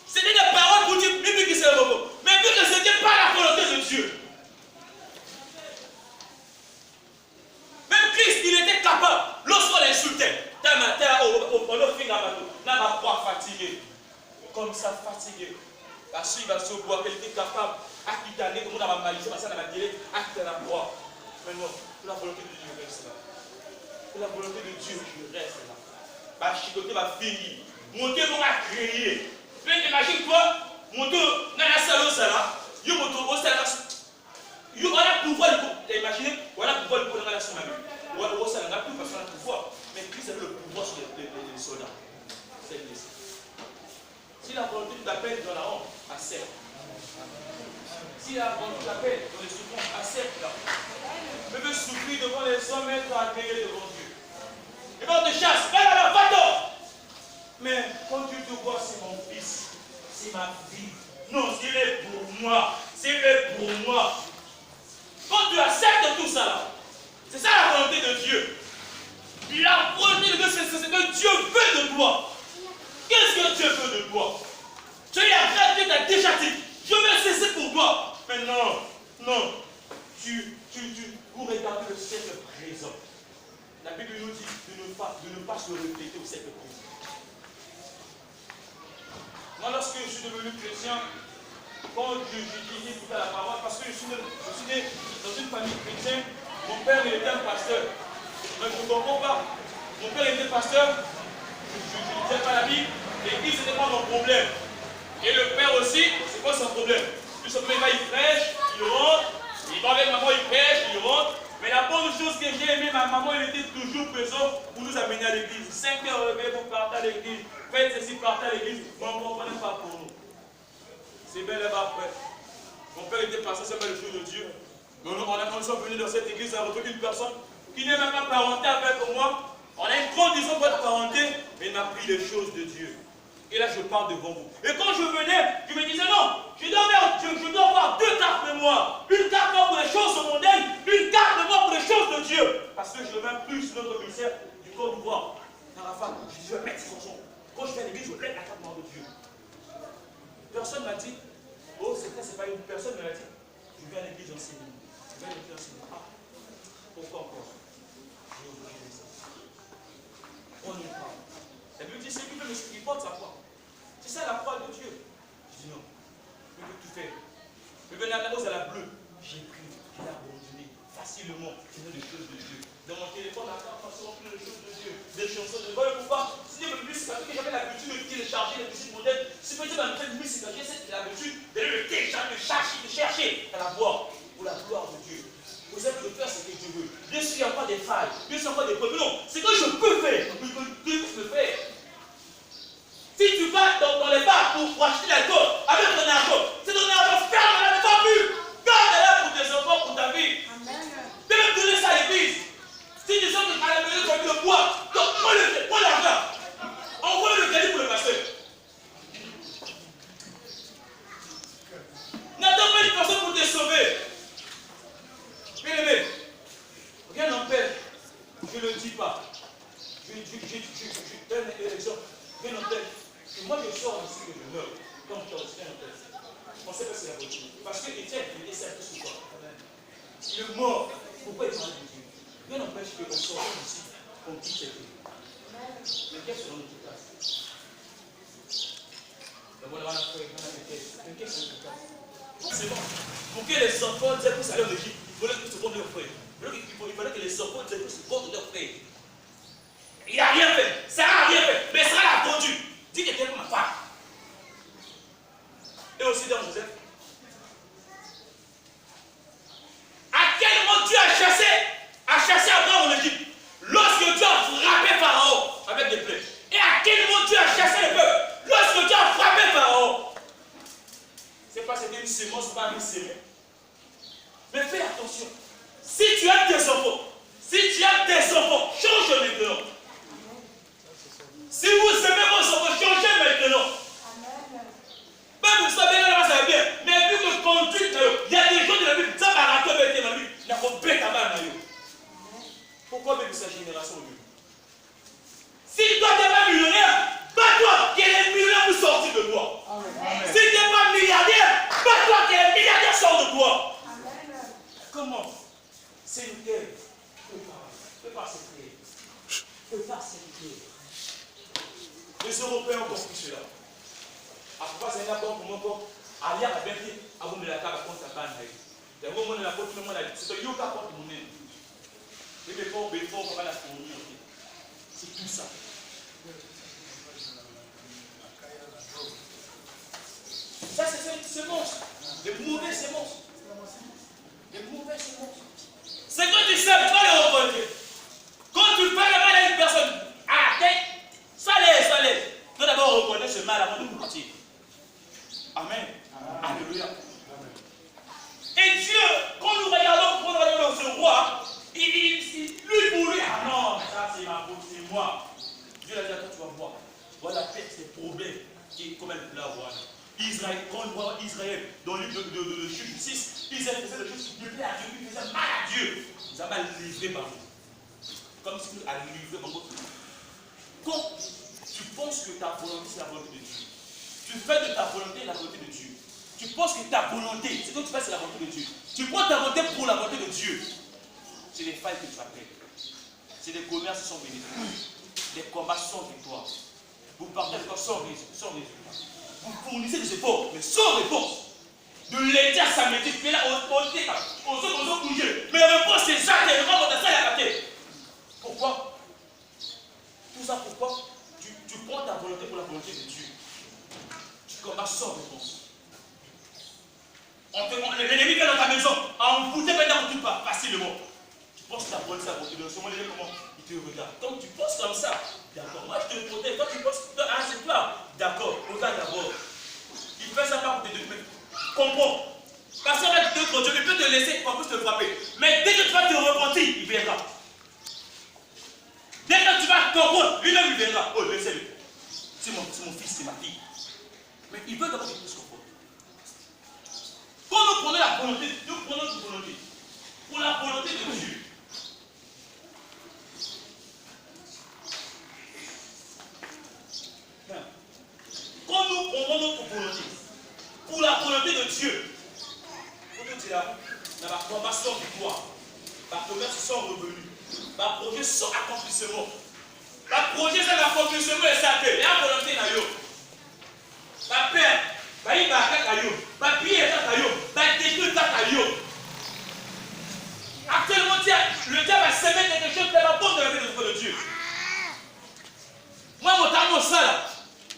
C'était des paroles pour dire, lui qui s'est remis. Mais vu que ce n'était pas la volonté de Dieu. Même Christ, il était capable, lorsqu'on l'insultait, on a fait la croix fatiguée. Comme ça, fatigué. Parce qu'il va se voir qu'elle était capable à quitter, comme on a malisé, à quitter la croix. Mais non, la volonté de Dieu reste là. La volonté de Dieu, je reste là. Ma chicoté va finir. Mon Dieu va créer. Imagine-toi, mon Dieu, dans la salle au salaire, il y a mon Dieu au salaire. accepte. S'il a vendu la paix dans les souffrances, accepte-la. Je veux souffrir devant les hommes, être agréé devant Dieu. Et quand on te chasse, va-t'en. Mais quand tu te vois, c'est mon fils, c'est ma vie. Non, s'il est pour moi, s'il est pour moi. Quand tu acceptes tout ça, c'est ça la volonté de Dieu. La volonté de Dieu, c'est ce que Dieu veut de toi. Qu'est-ce que Dieu veut de toi? Tu es après, Dieu t'a déjà dit, je vais cesser pour toi. Mais non, vous regardez le siècle présent. La Bible nous dit de ne pas se refléter au siècle présent. Moi, lorsque je suis devenu chrétien, quand je disais tout à la parole, parce que je suis né dans une famille chrétienne, mon père il était un pasteur. Mais je ne comprends pas. Mon père était pasteur, je ne disais pas la Bible, l'église n'était pas mon problème. Et le père aussi, c'est quoi son problème? Tout simplement, il prêche, il rentre, il va avec maman, il prêche, il rentre. Mais la bonne chose que j'ai aimé, ma maman, elle était toujours présente pour nous amener à l'église. 5 heures réveillés pour partir à l'église. Faites ceci, partez à l'église. Mais on ne comprenait pas pour nous. C'est bien là-bas après. Mon père était passé, c'est pas le jour de Dieu. Mais nous sommes venus dans cette église à retrouver une personne qui n'est même pas parentée avec moi. On a une condition pour être parenté, mais il m'a pris les choses de Dieu. Et là, je parle devant vous. Et quand je venais, je me disais non, je dois avoir 2 cartes mémoire. Une carte mémoire pour les choses mondaines, une carte mémoire pour les choses de Dieu. Parce que je ne veux même plus sur notre ministère du Côte d'Ivoire. Dans la femme, je dis, je vais mettre son son. Quand je viens à l'église, je vais mettre la carte mémoire de Dieu. Personne m'a dit, oh, c'est pas une personne m'a dit, je viens à l'église enseigner. Je viens à l'église enseigner. Ah, pourquoi encore? J'ai oublié ça. On y parle. La Bible dit, c'est lui qui porte sa croix. C'est ça la croix de Dieu. Je dis non. Je veux tout faire. Je veux venir à la rose à la bleue. J'ai pris, je l'ai abandonné facilement. Je veux des choses de Dieu. Dans mon téléphone, la carte façon des choses de Dieu. Des chansons de Dieu. Pourquoi? Si je me musique, parce que j'avais l'habitude de télécharger les musiques modernes. Si je me dis, dans une musique, j'ai l'habitude d'aller le télécharger, de chercher à la voir pour la gloire de Dieu. Vous savez, je peux faire ce que je veux. Bien sûr, il n'y a pas des failles. Bien sûr, il n'y a pas des problèmes. Non, c'est que je peux faire. Je peux le faire. Si tu vas dans les bars pour acheter l'alcool avec ton argent, c'est ton argent, ferme-la, ne va plus. Garde-la pour tes enfants, pour ta vie. De même donner ça à l'église. Si tu sens qu'à la maison, tu as mis le bois, prends l'argent. Envoie le crédit pour le pasteur. N'attends pas une personne pour te sauver. Bien aimé, rien n'empêche, je ne le dis pas. Je donne l'exemple. Rien n'empêche que moi je sors ici que je meurs. Comme je sors rien n'empêche. On sait que c'est la vérité. Parce que Étienne, il était certain sur toi. Il est mort. Pourquoi il parle de Dieu? Rien n'empêche qu'on sort ici, qu'on quitte cette vie. Mais quelle sera notre place? D'abord, on a fait mais quelle sera notre place? C'est bon. Pour que les enfants disaient que ça allait en Égypte, il fallait que se compte leur frère. Il fallait que les enfants disaient que se compte leur frère. Il n'a rien fait. Sarah n'a rien fait. Mais Sarah l'a attendu. Dis que t'es ma femme. Et aussi dans Joseph. À quel moment Dieu a chassé Abraham en Égypte? Lorsque Dieu a frappé Pharaon avec des plaies. Et à quel moment Dieu a chassé le peuple? Lorsque Dieu a frappé Pharaon. C'est pas c'était une sémence, pas une sémence. Mais fais attention. Si tu as des enfants, change maintenant. Si vous aimez vos enfants, changez maintenant. Même vous savez là, ça va bien. Mais vu que conduite, il y a des gens de la Bible, ça va rater avec la Bible. Il y a qu'on bête à mal. Pourquoi même sa génération aujourd'hui? Si toi tu n'es pas millionnaire, bats-toi que les millionnaires vous sortent de toi. Amen. Si tu n'es pas milliardaire, bats-toi que les milliardaires sortent de toi. Amen. Comment? C'est une terre. Prépare cette terre. Prépare cette terre. Les Européens ont compris cela. Après, c'est un accord pour mon corps. Alia a bien dit, à vous me la carte contre la bande. Il y a un moment où la porte, tout le monde a dit, c'est un yoga contre mon nez. Et les pauvres, on va la fournir. C'est tout ça. Ça, c'est une sémence. Des mauvais sémences. Des mauvais sémences. C'est quand tu sais pas les reconnaître. Quand tu fais le mal à une personne, à la tête, ça l'est. Tu dois d'abord reconnaître ce mal avant de partir. Amen. Alléluia. Et Dieu, quand nous regardons ce roi, lui pour lui, ah non, ça c'est ma faute, c'est moi. Dieu l'a dit, attends, tu vas voir. Voilà peut-être ces problèmes qui comme elle l'a voir. Israël, quand on voit Israël dans le livre de Juge 6, Israël faisait des choses qui ne plaisent à Dieu, il faisait mal à Dieu. Il a mal livré par vous. Comme si vous allez livrer par votre vie. Quand tu penses que ta volonté c'est la volonté de Dieu, tu fais de ta volonté la volonté de Dieu. Tu penses que ta volonté, ce que tu fais c'est la volonté de Dieu. Tu prends ta volonté pour la volonté de Dieu. C'est des failles que tu appelles. C'est des commerces sans bénéfice. Des combats sans victoire. Vous partez sans résultat. Vous fournissez des efforts, mais sans réponse. De l'été à samedi, tu es là, on se bouger. Mais la réponse c'est ça, c'est vraiment ça la raté. Pourquoi? Tout ça pourquoi? Tu prends ta volonté pour la volonté de Dieu. Tu combats sans réponse. L'ennemi vient dans ta maison, en vous maintenant tout pas facilement. Tu penses que ta volonté c'est la volonté de Dieu. Comment il te regarde. Quand tu penses comme ça, d'accord, moi je te protège. Toi tu penses, ah c'est toi, d'accord, regarde d'abord. Il fait ça pas pour te donner. Comprends. Parce qu'avec d'autres Dieu, il peut te laisser en plus te frapper. Mais dès que tu vas te repentir, il viendra. Dès que tu vas comprendre, lui-même il viendra. Oh, laissez-le. C'est mon fils, c'est ma fille. Mais il veut d'abord que tu puisses comprendre. Quand nous prenons la volonté, nous prenons notre volonté pour la volonté de Dieu. Quand nous prenons notre volonté pour la volonté de Dieu, on nous dira, dans ma combat sans victoire, ma commerce sans revenu, ma projet sans accomplissement, ma projet sans accomplissement et ça fait, la volonté n'a yo. Ma père, il va à yo, ma pied est à yo, ma détruit à yo. Actuellement, le diable va s'aimer quelque chose tellement bon de la vie de Dieu. Moi, mon temps, ça là.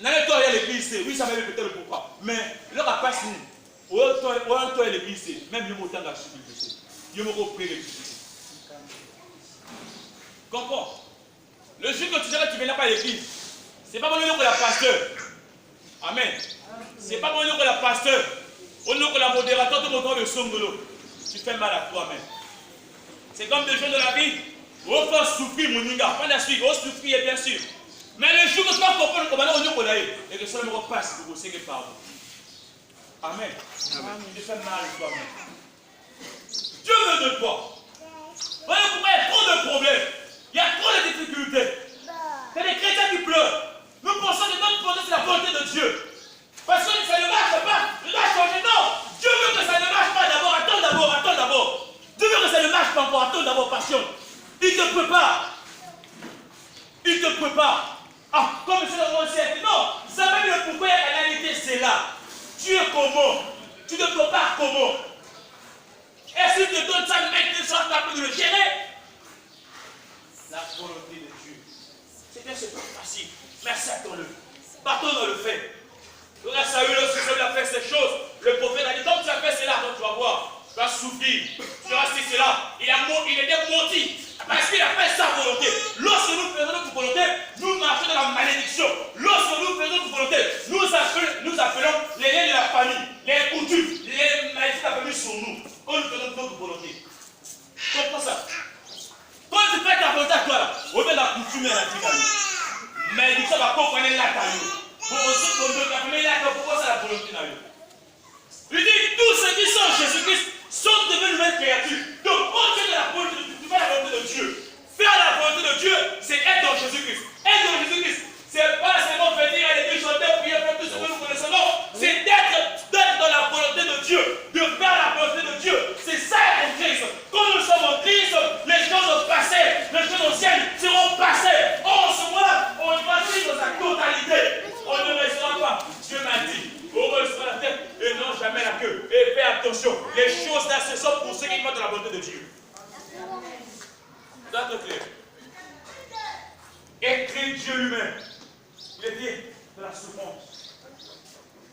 N'allez pas à l'église, oui, ça m'a répété le pourquoi. Mais le pas fini. Ou toi à l'église, même le mot temps de subir. Je me reprends l'église. Comprends? Le jour que tu diras que tu ne viens pas à l'église, c'est pas mon nom que la pasteur. Amen. C'est pas mon nom que la pasteur. Au nom que la modérateur de mon temps de songolo. Tu fais mal à toi-même. C'est comme des gens de la vie. On va souffrir, mon ninga. Pas la suite, on souffrir, bien sûr. Mais le jour que tu vas comprendre comment on est, et que ça me repasse pour vous, c'est que pardon. Amen. Tu fais mal à toi-même. Dieu veut de toi. Voilà pourquoi il y a trop de problèmes. Il y a trop de difficultés. Il y a des chrétiens qui pleurent. Nous pensons que notre projet c'est la volonté de Dieu. Parce que ça ne marche pas. Je dois changer. Non. Dieu veut que ça ne marche pas d'abord. Attends d'abord. Dieu veut que ça ne marche pas encore. Attends d'abord, passion. Il te prépare. Il te prépare. Ah, comme c'est le conseil. Non, ça veut dire pourquoi la réalité c'est là. Tu es comment? Tu te prépares comment? Est-ce que tu te donnes ça, mec, tu sois capable de le gérer? La volonté de Dieu. C'est pas facile. Merci à le. Partons dans le fait. Regarde Saül, lorsqu'il a fait ces choses, le prophète a dit, comme tu as fait cela, donc tu vas voir. Tu vas souffrir. Tu vas rester cela. Il est menti. Parce qu'il a fait sa volonté. Lorsque nous faisons notre volonté, nous marchons dans la malédiction. Lorsque nous faisons notre volonté, nous appelons les liens de la famille, les coutumes, les malédictions de la famille sur nous. Quand nous faisons notre volonté. Comprends ça. Quand tu fais ta volonté à toi, là, on met la coutume et la famille. Malédiction va comprendre la famille. Pour la famille, pourquoi c'est la volonté là. Il dit tous ceux qui sont en Jésus-Christ sont devenus nouvelles créatures. Donc, quand tu fais la volonté de Dieu, faire la volonté de Dieu, c'est être dans Jésus-Christ. Être dans Jésus-Christ, c'est pas seulement venir à l'église, chanter, prier, faire tout ce que nous connaissons. Non, c'est d'être dans la volonté de Dieu, de faire la volonté de Dieu. C'est ça en Christ. Quand nous sommes en Christ, les choses passées, les choses anciennes seront passées. En ce moment-là, on va vivre dans sa totalité. On ne restera pas. Dieu m'a dit. On restera la tête et non jamais la queue. Et fais attention. Les choses là, ce sont pour ceux qui vont dans la volonté de Dieu. Ça te clair. Écrit Dieu lui-même. Il est dit de la souffrance.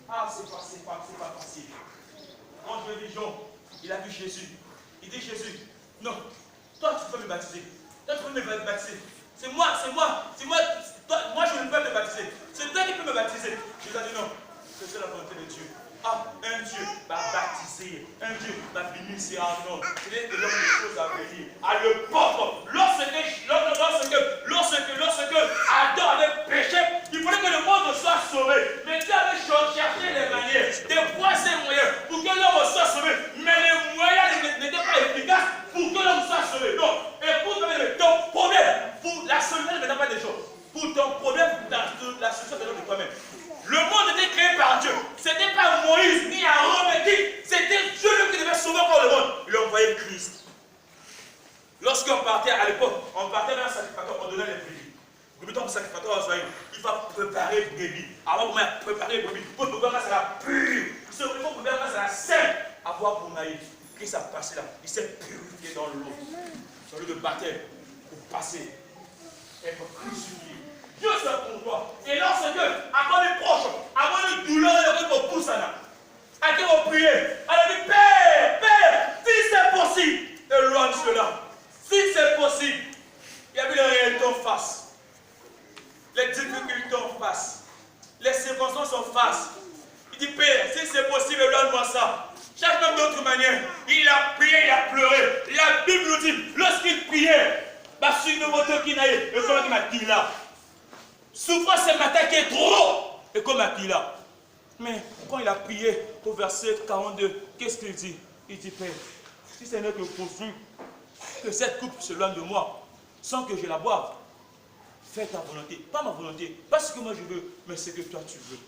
Ah, c'est pas facile. Quand je dis Jean, il a vu Jésus. Il dit Jésus, non, toi tu peux me baptiser. Toi tu peux me baptiser. C'est moi. Moi je ne peux pas te baptiser. C'est toi qui peux me baptiser. Jésus a dit non. C'est la volonté de Dieu. Ah, un Dieu va baptiser, un Dieu va bénir ses nom. C'est des choses à venir. À l'époque, lorsque Adam avait péché, il fallait que le monde soit sauvé. Mais Dieu avait cherché les manières, des voies et moyens pour que l'homme soit sauvé. Mais les moyens n'étaient pas efficaces pour que l'homme soit sauvé. Non. Et pour ton problème, pour la solution ne dépend pas des choses. Pour ton problème, la solution dépend de toi-même. Le monde était créé par Dieu. Ce n'était pas Moïse ni Aaron c'était Dieu qui devait sauver encore le monde. Il a envoyé Christ. Lorsqu'on partait à l'époque, on partait dans un sacrificateur, on donnait les brebis. Le temps pour sacrificateur, il va préparer le brebis. Avant de préparer le brebis, pour préparer ça la pure. Il faut préparer ça la sainte. Avoir pour naïf. Christ a passé là. Il s'est purifié dans l'eau. Dans l'eau de baptême. Pour passer. Être crucifié. Dieu c'est pour toi. Et lorsque, avant les proches, avant les douleurs, il faut pousser là. À qui on prier. Elle a dit, Père, si c'est possible, éloigne cela. Si c'est possible, il y a vu les réalités en face. Les difficultés en face. Les circonstances en face. Il dit, Père, si c'est possible, éloigne-moi ça. Chaque homme d'autre manière, il a prié, il a pleuré. La Bible nous dit, lorsqu'il priait, sur une moto qui n'a eu, et comme il m'a dit là. Souffrance ce matin qui est trop, et comme il m'a dit là. Mais quand il a prié au verset 42, qu'est-ce qu'il dit? Il dit, Père, si ce n'est que possible, que cette coupe s'éloigne de moi, sans que je la boive, fais ta volonté. Pas ma volonté, pas ce que moi je veux, mais ce que toi tu veux.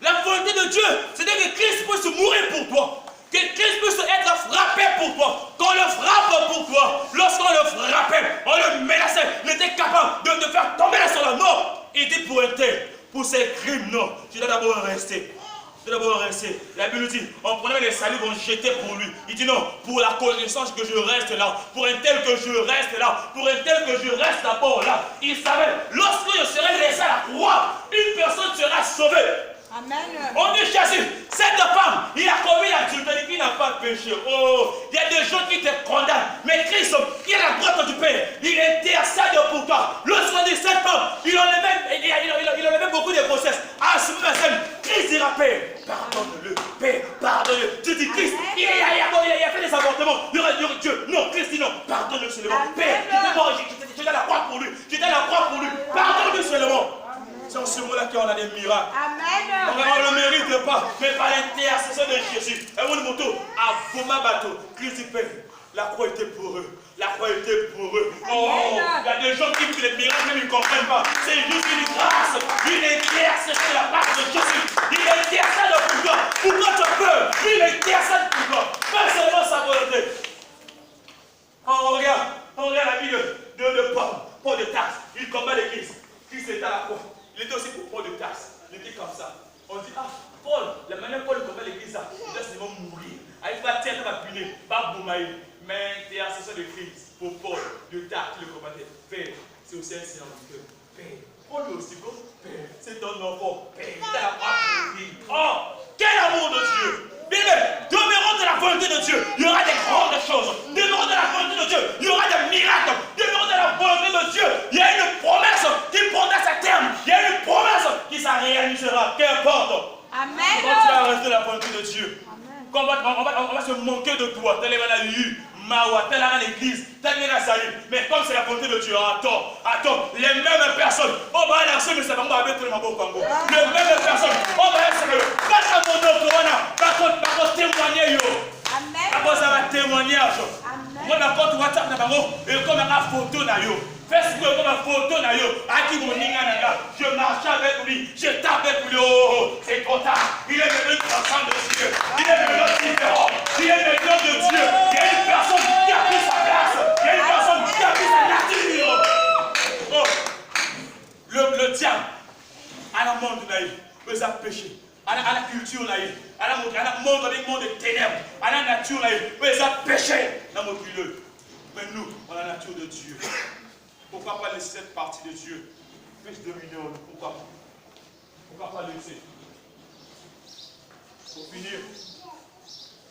La volonté de Dieu, c'est-à-dire que Christ puisse mourir pour toi. Que Christ puisse être frappé pour toi. Qu'on le frappe pour toi. Lorsqu'on le frappait, on le menaçait, il était capable de te faire tomber là sur la mort. Il dit pour un tel, pour ses crimes, non. Je dois d'abord rester. Je dois d'abord rester. La Bible dit, on prenait les salives, on jetait pour lui. Il dit non, pour la connaissance que je reste là. Pour un tel que je reste là. Pour un tel que je reste d'abord là. Il savait, lorsque je serai laissé à la croix, une personne sera sauvée. Amen. On est chassé. Cette femme, il a commis l'adultère, il n'a pas de péché. Oh, il y a des gens qui te condamnent. Mais Christ, il est la droite du Père. Il intercède pour toi. Lorsqu'on dit cette femme, il enlevait beaucoup de grossesses. À ce moment-là, Christ dira, Père, pardonne-le. Père, pardonne-le. Tu dis Christ, il a fait des avortements. Il aurait dit Dieu. Non, Christ dit non. Pardonne-le seulement. Père, je dois la croix pour lui. Je dois la croix pour lui. Pardonne-le seulement. C'est en ce moment-là qu'on a des miracles. Amen. On ne le mérite pas, mais par l'intercession de Jésus. Et mon moto, à Boma bateau, Christ dit, Père, la croix était pour eux. La croix était pour eux. Oh, il y a des gens qui vivent les miracles, même ils ne comprennent pas. C'est juste une grâce. Il intercède de la part de Jésus. Il intercède pour toi. Pourquoi tu as peur? Il intercède pour toi. Pas seulement sa volonté. On regarde la vie de Paul de Tarse. Il combat l'Église. Christ était à la croix. Il était aussi pour Paul de Tarse. Il était comme ça. On dit, ah, Paul, la manière Paul combat l'Église, il doit seulement mourir. Il va tirer ma punée, pas boumaï. Mais intercession de Christ pour Paul de Tarse qui le combattait. Père, c'est aussi un signe dans mon cœur. Père, Paul aussi, Père, c'est ton enfant. Père, il a la croix pour lui. Oh, quel amour de Dieu! Bien, demeurons de la volonté de Dieu, il y aura des grandes choses. Demeurons de la volonté de Dieu, il y aura des miracles. Demeurons de la volonté de Dieu, il y a une promesse qui prendra sa terme. Il y a une promesse qui s'en réalisera. Qu'importe. Amen. Quand tu vas rester de la volonté de Dieu, quand on va se manquer de toi, tel est la eu, Mawa, tel est l'église, tel est la salut. Mais comme c'est la volonté de Dieu, attends, les mêmes personnes, on va aller mais ça va mettre le Congo. Les mêmes personnes, on va aller par contre, témoigner. Amen. Ça va témoignage. Moi, quand WhatsApp, et comme une photo, Facebook, comme une photo, je marchais avec lui, j'étais avec lui. Oh, c'est trop tard. Il est devenu ensemble de Dieu. Il est devenu différent. Il est devenu de Dieu. Il y a une personne qui a pris sa place. Il y a une personne qui a pris sa nature. Oh, le diable, à la monde naïf, il a péché. À la culture naïve, à la monde de ténèbres, à la nature naïve, il a péché. Mais nous, on a la nature de Dieu. Pourquoi pas laisser cette partie de Dieu puisse dominer en nous? Pourquoi pas laisser? Pour finir,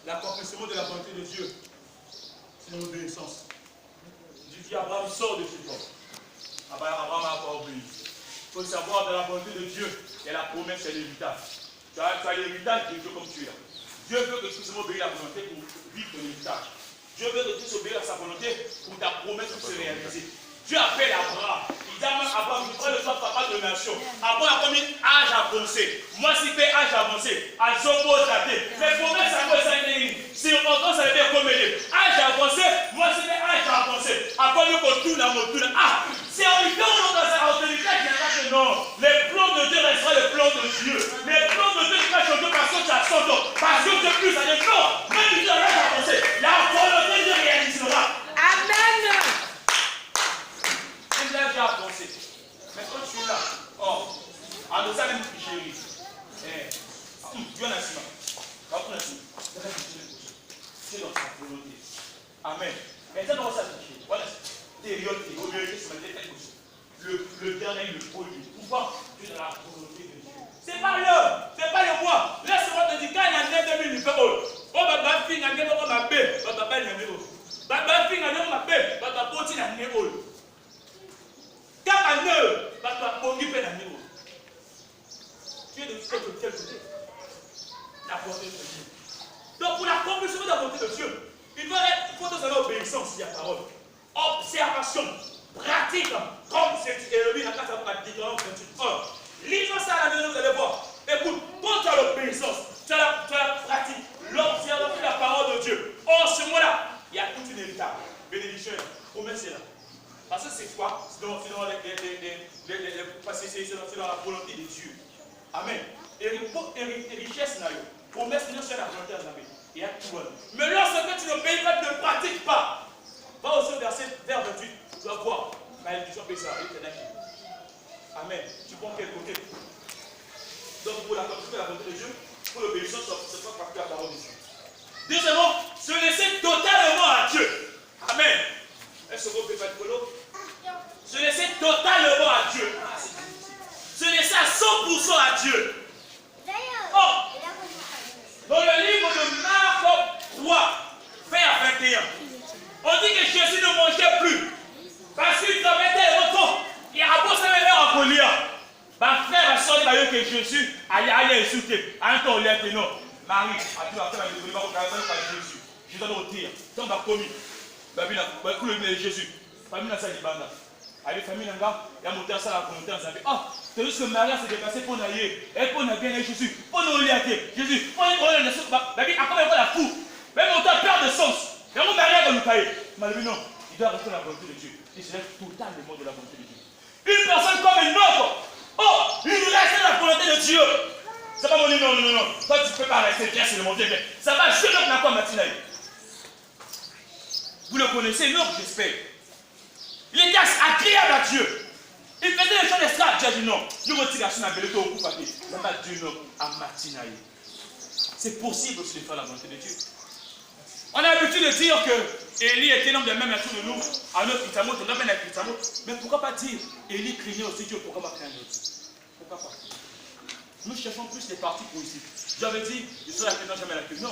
l'accomplissement de la volonté de Dieu, c'est l'obéissance. Dieu dit Abraham sort de chez toi. Abraham n'a pas obéi. Il faut savoir, dans la volonté de Dieu, il y a la promesse, elle est évitable. Tu as l'héritage de Dieu comme tu es là. Dieu veut que tu puisses obéir à la volonté pour vivre ton héritage. Dieu veut que tu puisses obéir à sa volonté pour ta promesse puisse se réaliser. Dieu appelle Abraham. Il dit à Abraham, je prends le soir papa de nation. Abraham a combien âge avancé. Moi, si tu âge avancé, à Zobo, mais promesse à quoi ça a été. Si on entend, ça veut dire combien âge avancé, moi, si tu âge avancé. Après, nous, on tourne à mon tour. Ah, c'est en lui dans sa autorité qui dira que non. Les plans de Dieu resteront les plans de Dieu. Les plans de Dieu ne vont pas changer parce que tu as 100 ans. Parce que tu es plus à dire non. Même si tu as âge avancé, la volonté de Dieu réalisera. Amen. Là, j'ai avancé. Mais quand tu es là, oh, en deçà même chérie, Dieu n'a pas. Tu es dans sa volonté. Amen. Maintenant, on va s'afficher. Voilà. Le dernier, le premier. Pourquoi tu es dans la volonté de Dieu? C'est pas l'heure, c'est pas le mois. Laisse-moi te dire, quand il y a 2000, il fait oh, ma fille, il y a ma paix, ma papa, il y a ma fille, il y a ma paix, ma papa, il y a ma paix. Quand à l'heure, tu es de quel côté? La volonté de Dieu. Donc pour l'accomplissement de la volonté de Dieu, il faut nous avoir obéissance à la parole. Observation, pratique, comme c'est élevé dans la carte à Deutéronome 28. Lisons ça à la maison, vous allez voir. Écoute, quand tu as l'obéissance, tu as la pratique, l'observation de la parole de Dieu. En ce moment-là, il y a toute une héritage. Bénédiction, promesse est là. Parce que c'est quoi? C'est dans la volonté de Dieu. Amen. Et richesse, promesse, c'est la volonté de Dieu. Il y a tout. Mais lorsque tu n'obéis pas, tu ne pratiques pas. Va aussi au verset vers 28. Tu vas voir. Malédiction, paix, ça. Amen. Tu prends quel côté? Donc pour la volonté de Dieu, pour l'obéissance, c'est pas pratiquer la parole de Dieu. Deuxièmement, se laisser totalement à Dieu. Amen. Est-ce que vous pouvez pas être colo? Se laisser totalement à Dieu. Se laisser à 100% à Dieu. Oh! Dans le livre de Marc 3, vers 21, on dit que Jésus ne mangeait plus. Parce qu'il avait été retour. Il a beau s'amener en colère. Ma frère a sorti que Jésus allait insulter. En temps, il est non. Marie, a dit à faire Jésus. Je dois le dire. Tant que commis. Jésus. Famille n'a pas dit banda. Allez, famille n'a pas. Il y a monté à ça la communauté en Zambie. Ah, c'est juste que Marie s'est déplacée pour nailler. Elle pour nailler bien Jésus. Pour nous lier. Jésus. Pour nous lier. Baby, à quoi elle va la fou? Même on t'a peur de sens. Et mon mari va nous tailler. Malgré non, il doit rester dans la volonté de Dieu. Il se lève totalement de la volonté de Dieu. Une personne comme une autre. Oh, il reste dans la volonté de Dieu. C'est pas mon nom, non. Toi, tu ne peux pas rester bien, c'est le monde. Ça va, je ne sais pas matinale. Vous le connaissez, non, j'espère. Il était agréable à Dieu. Il faisait les choses extra. Dieu a dit non. Nous retirons la belleté au coup papier. Il n'a pas dit non à matinaille. C'est possible aussi de faire la volonté de Dieu. On a l'habitude de dire que Élie était l'homme de même nature de nous. À notre Kitamo, on a même avec Kitamo. Mais pourquoi pas dire Élie craignait aussi Dieu? Pourquoi pas craindre Dieu? Pourquoi pas? Nous cherchons plus les parties pour ici. Dieu avait dit, je serai la tête, non jamais la queue. Non.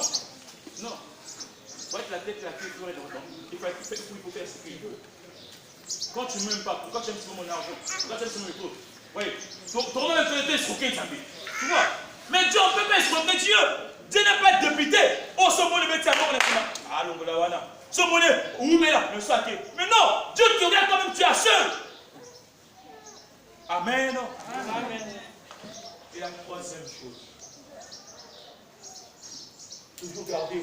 Non. Il faut être la tête, la queue, il faut être longtemps. Il faut faire ce qu'il veut. Quand tu ne m'aimes pas, pourquoi tu aimes seulement mon argent? Pourquoi tu aimes seulement mes choses? Oui. Ton nom est escroqué, tu vois? Mais Dieu, on ne peut pas escroquer Dieu. Dieu n'est pas député. Oh, ce mot le métier à mort, on est là. Allons, voilà. Ce mot est où, mais là, le saké. Mais non, Dieu te regarde quand même, tu as seul. Amen. Amen. Et la troisième chose, toujours garder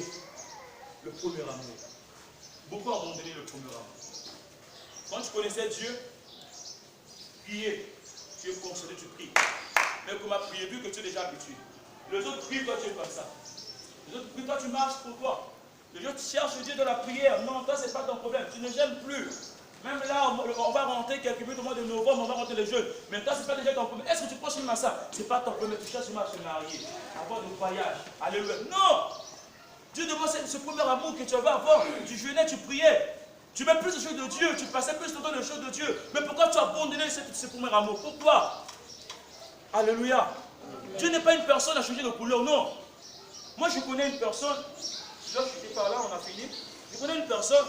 le premier amour. Beaucoup abandonné le premier amour. Quand tu connaissais Dieu, prier, tu es consolé, tu pries. Mais comme à prier, vu que tu es déjà habitué. Les autres prient, toi tu es comme ça. Les autres prient, toi tu marches pour toi. Les autres cherchent Dieu dans la prière. Non, toi c'est pas ton problème. Tu ne gênes plus. Même là, on va rentrer quelques minutes au mois de novembre, on va rentrer les jeunes. Mais toi, c'est pas déjà ton problème. Est-ce que tu penses même à ça? C'est pas ton problème. Tu cherches à se marier, avoir des voyages, alléluia. Non! Dieu demande ce premier amour que tu avais avant. Tu jeûnais, tu priais. Tu mets plus de choses de Dieu. Tu passais plus de temps dans les choses de Dieu. Mais pourquoi tu as abandonné ce premier amour? Pourquoi? Alléluia. Dieu n'est pas une personne à changer de couleur, non. Moi, je connais une personne. Lorsque j'étais par là, on a fini. Je connais une personne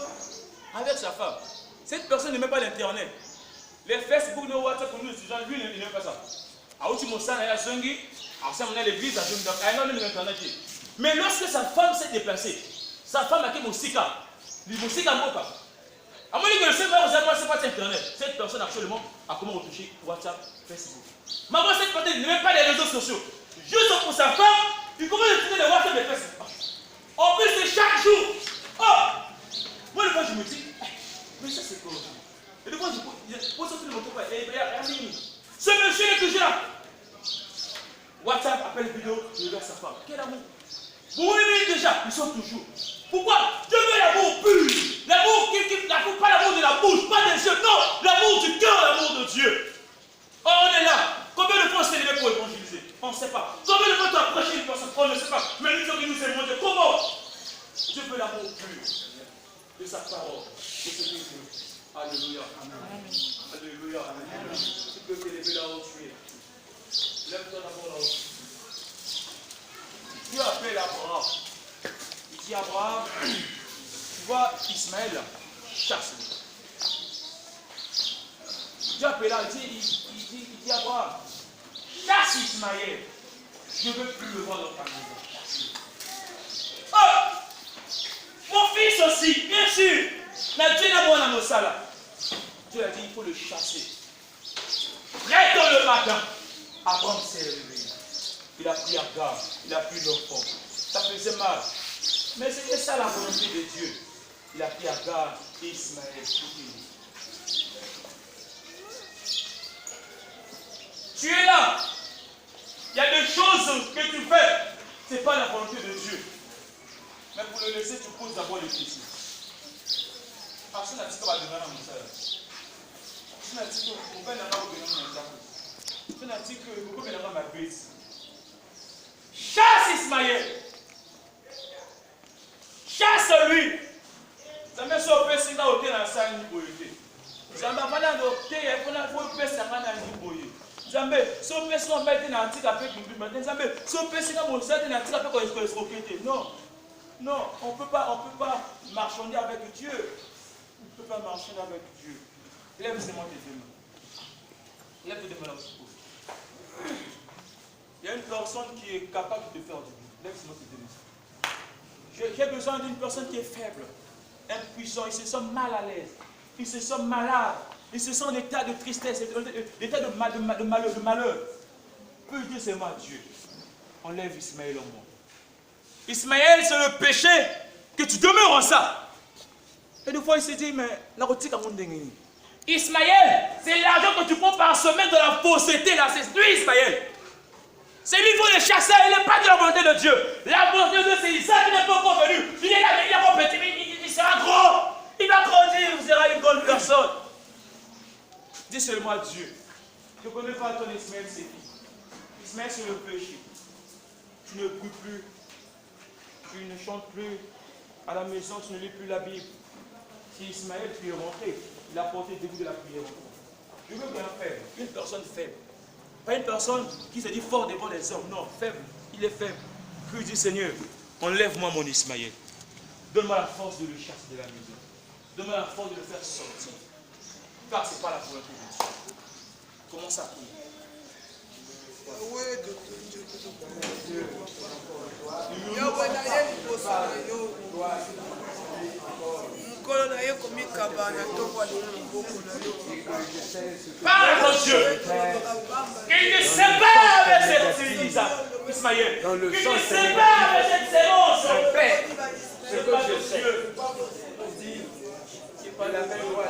avec sa femme. Cette personne n'aimait pas l'internet. Les Facebook, les WhatsApp, pour nous, lui, il n'aime pas ça. A où tu m'as ça, il y a Zongi, Alors ça, on a l'église, mais lorsque sa femme s'est déplacée, sa femme a été Moussika. Moussika Moka. À moins que le Seigneur vous a c'est pas Internet. Cette personne absolument a comment retoucher WhatsApp, Facebook. Maintenant, cette personne ne met pas les réseaux sociaux. Juste pour sa femme, il commence à utiliser les WhatsApp et Facebook. En plus, c'est chaque jour. Oh! Moi, des fois, je me dis, mais ça, c'est quoi? Et des fois, je pose sur le moto. Ce monsieur est toujours là. WhatsApp, appelle vidéo, il regarde sa femme. Quel amour! Vous voyez déjà, ils sont toujours. Pourquoi? Je veux l'amour pur. L'amour pas l'amour de la bouche, pas des yeux. Non, l'amour du cœur, l'amour de Dieu. Oh, on est là. Combien de fois on s'est levé pour évangéliser? On ne sait pas. Combien de fois tu as prêché une personne? On ne sait pas. Mais nous sommes nous aimons Dieu. Comment? Je veux l'amour pur de sa parole. De ce qu'il veut. Alléluia. Amen. Alléluia. Amen. Tu peux t'élever là où tu es. Lève-toi d'abord là où tu es. Dieu appelle Abraham. Il dit Abraham, tu vois Ismaël, chasse-le. Dieu appelle là, il dit Abraham, chasse Ismaël. Je ne veux plus le voir dans ta maison. Oh! Mon fils aussi, bien sûr. Mais Dieu n'a pas dans ça là. Dieu a dit il faut le chasser. Très tôt le matin, Abraham s'est réveillé. Il a pris Agar, il a pris l'enfant. Ça faisait mal. Mais c'était ça la volonté de Dieu. Il a pris Agar et Ismaël. Tu es là. Il y a des choses que tu fais. Ce n'est pas la volonté de Dieu. Mais pour le laisser, tu poses d'abord les questions. Parce que la petite va devenir un message. Je n'ai dit que vous pouvez n'avoir pas de je n'ai dit que vous pouvez n'avoir ma bête. Chasse Ismaël. Chasse-lui. Ça me fait un peu si vous avez un sang boyé. Zamba fana do te fana fo pesa ngana boyé. Zambe so pesa on mettre na antika pe kimbi maintenant zambe so pesa na mo sete na antika pe ko escroquer. Non. Non, on peut pas marchander avec Dieu. On ne peut pas marchander avec Dieu. Lève seulement tes deux mains. Lève tes deux mains là. Il y a une personne qui est capable de faire du bien. Lève seulement tes deux mains. J'ai besoin d'une personne qui est faible, impuissant, il se sent mal à l'aise, il se sent malade, il se sent en état de tristesse, d'état de malheur. Peut dire c'est moi Dieu. Enlève Ismaël en moi. Ismaël, c'est le péché que tu demeures en ça. Et des fois, il se dit, mais la rotique à mon déni. Ismaël, c'est l'argent que tu prends par semaine de la fausseté, là, c'est lui, Ismaël. C'est lui, il faut le chasser, il n'est pas de la volonté de Dieu. La volonté de Dieu, c'est Isaac qui n'est pas encore venu. Il est là, il est encore petit, mais il sera gros. Il va grandir, il sera une bonne personne. Dis seulement à Dieu. Je ne connais pas ton Ismaël, c'est qui? Ismaël, c'est le péché. Tu ne pries plus. Tu ne chantes plus à la maison, tu ne lis plus la Bible. Si Ismaël, tu es rentré, il a porté le début de la prière. Je veux bien faible, une personne faible. Pas une personne qui se dit fort devant les hommes. Non, faible. Il est faible. Puis il dit, Seigneur, enlève-moi mon Ismaël. Donne-moi la force de le chasser de la maison. Donne-moi la force de le faire sortir. Car ce n'est pas la volonté de Dieu. Commence à prier. Parle à Dieu. Il ne sait pas avec cette Ismaël. Il ne sait pas avec cette séance. C'est pas de Dieu. C'est pas la même loi.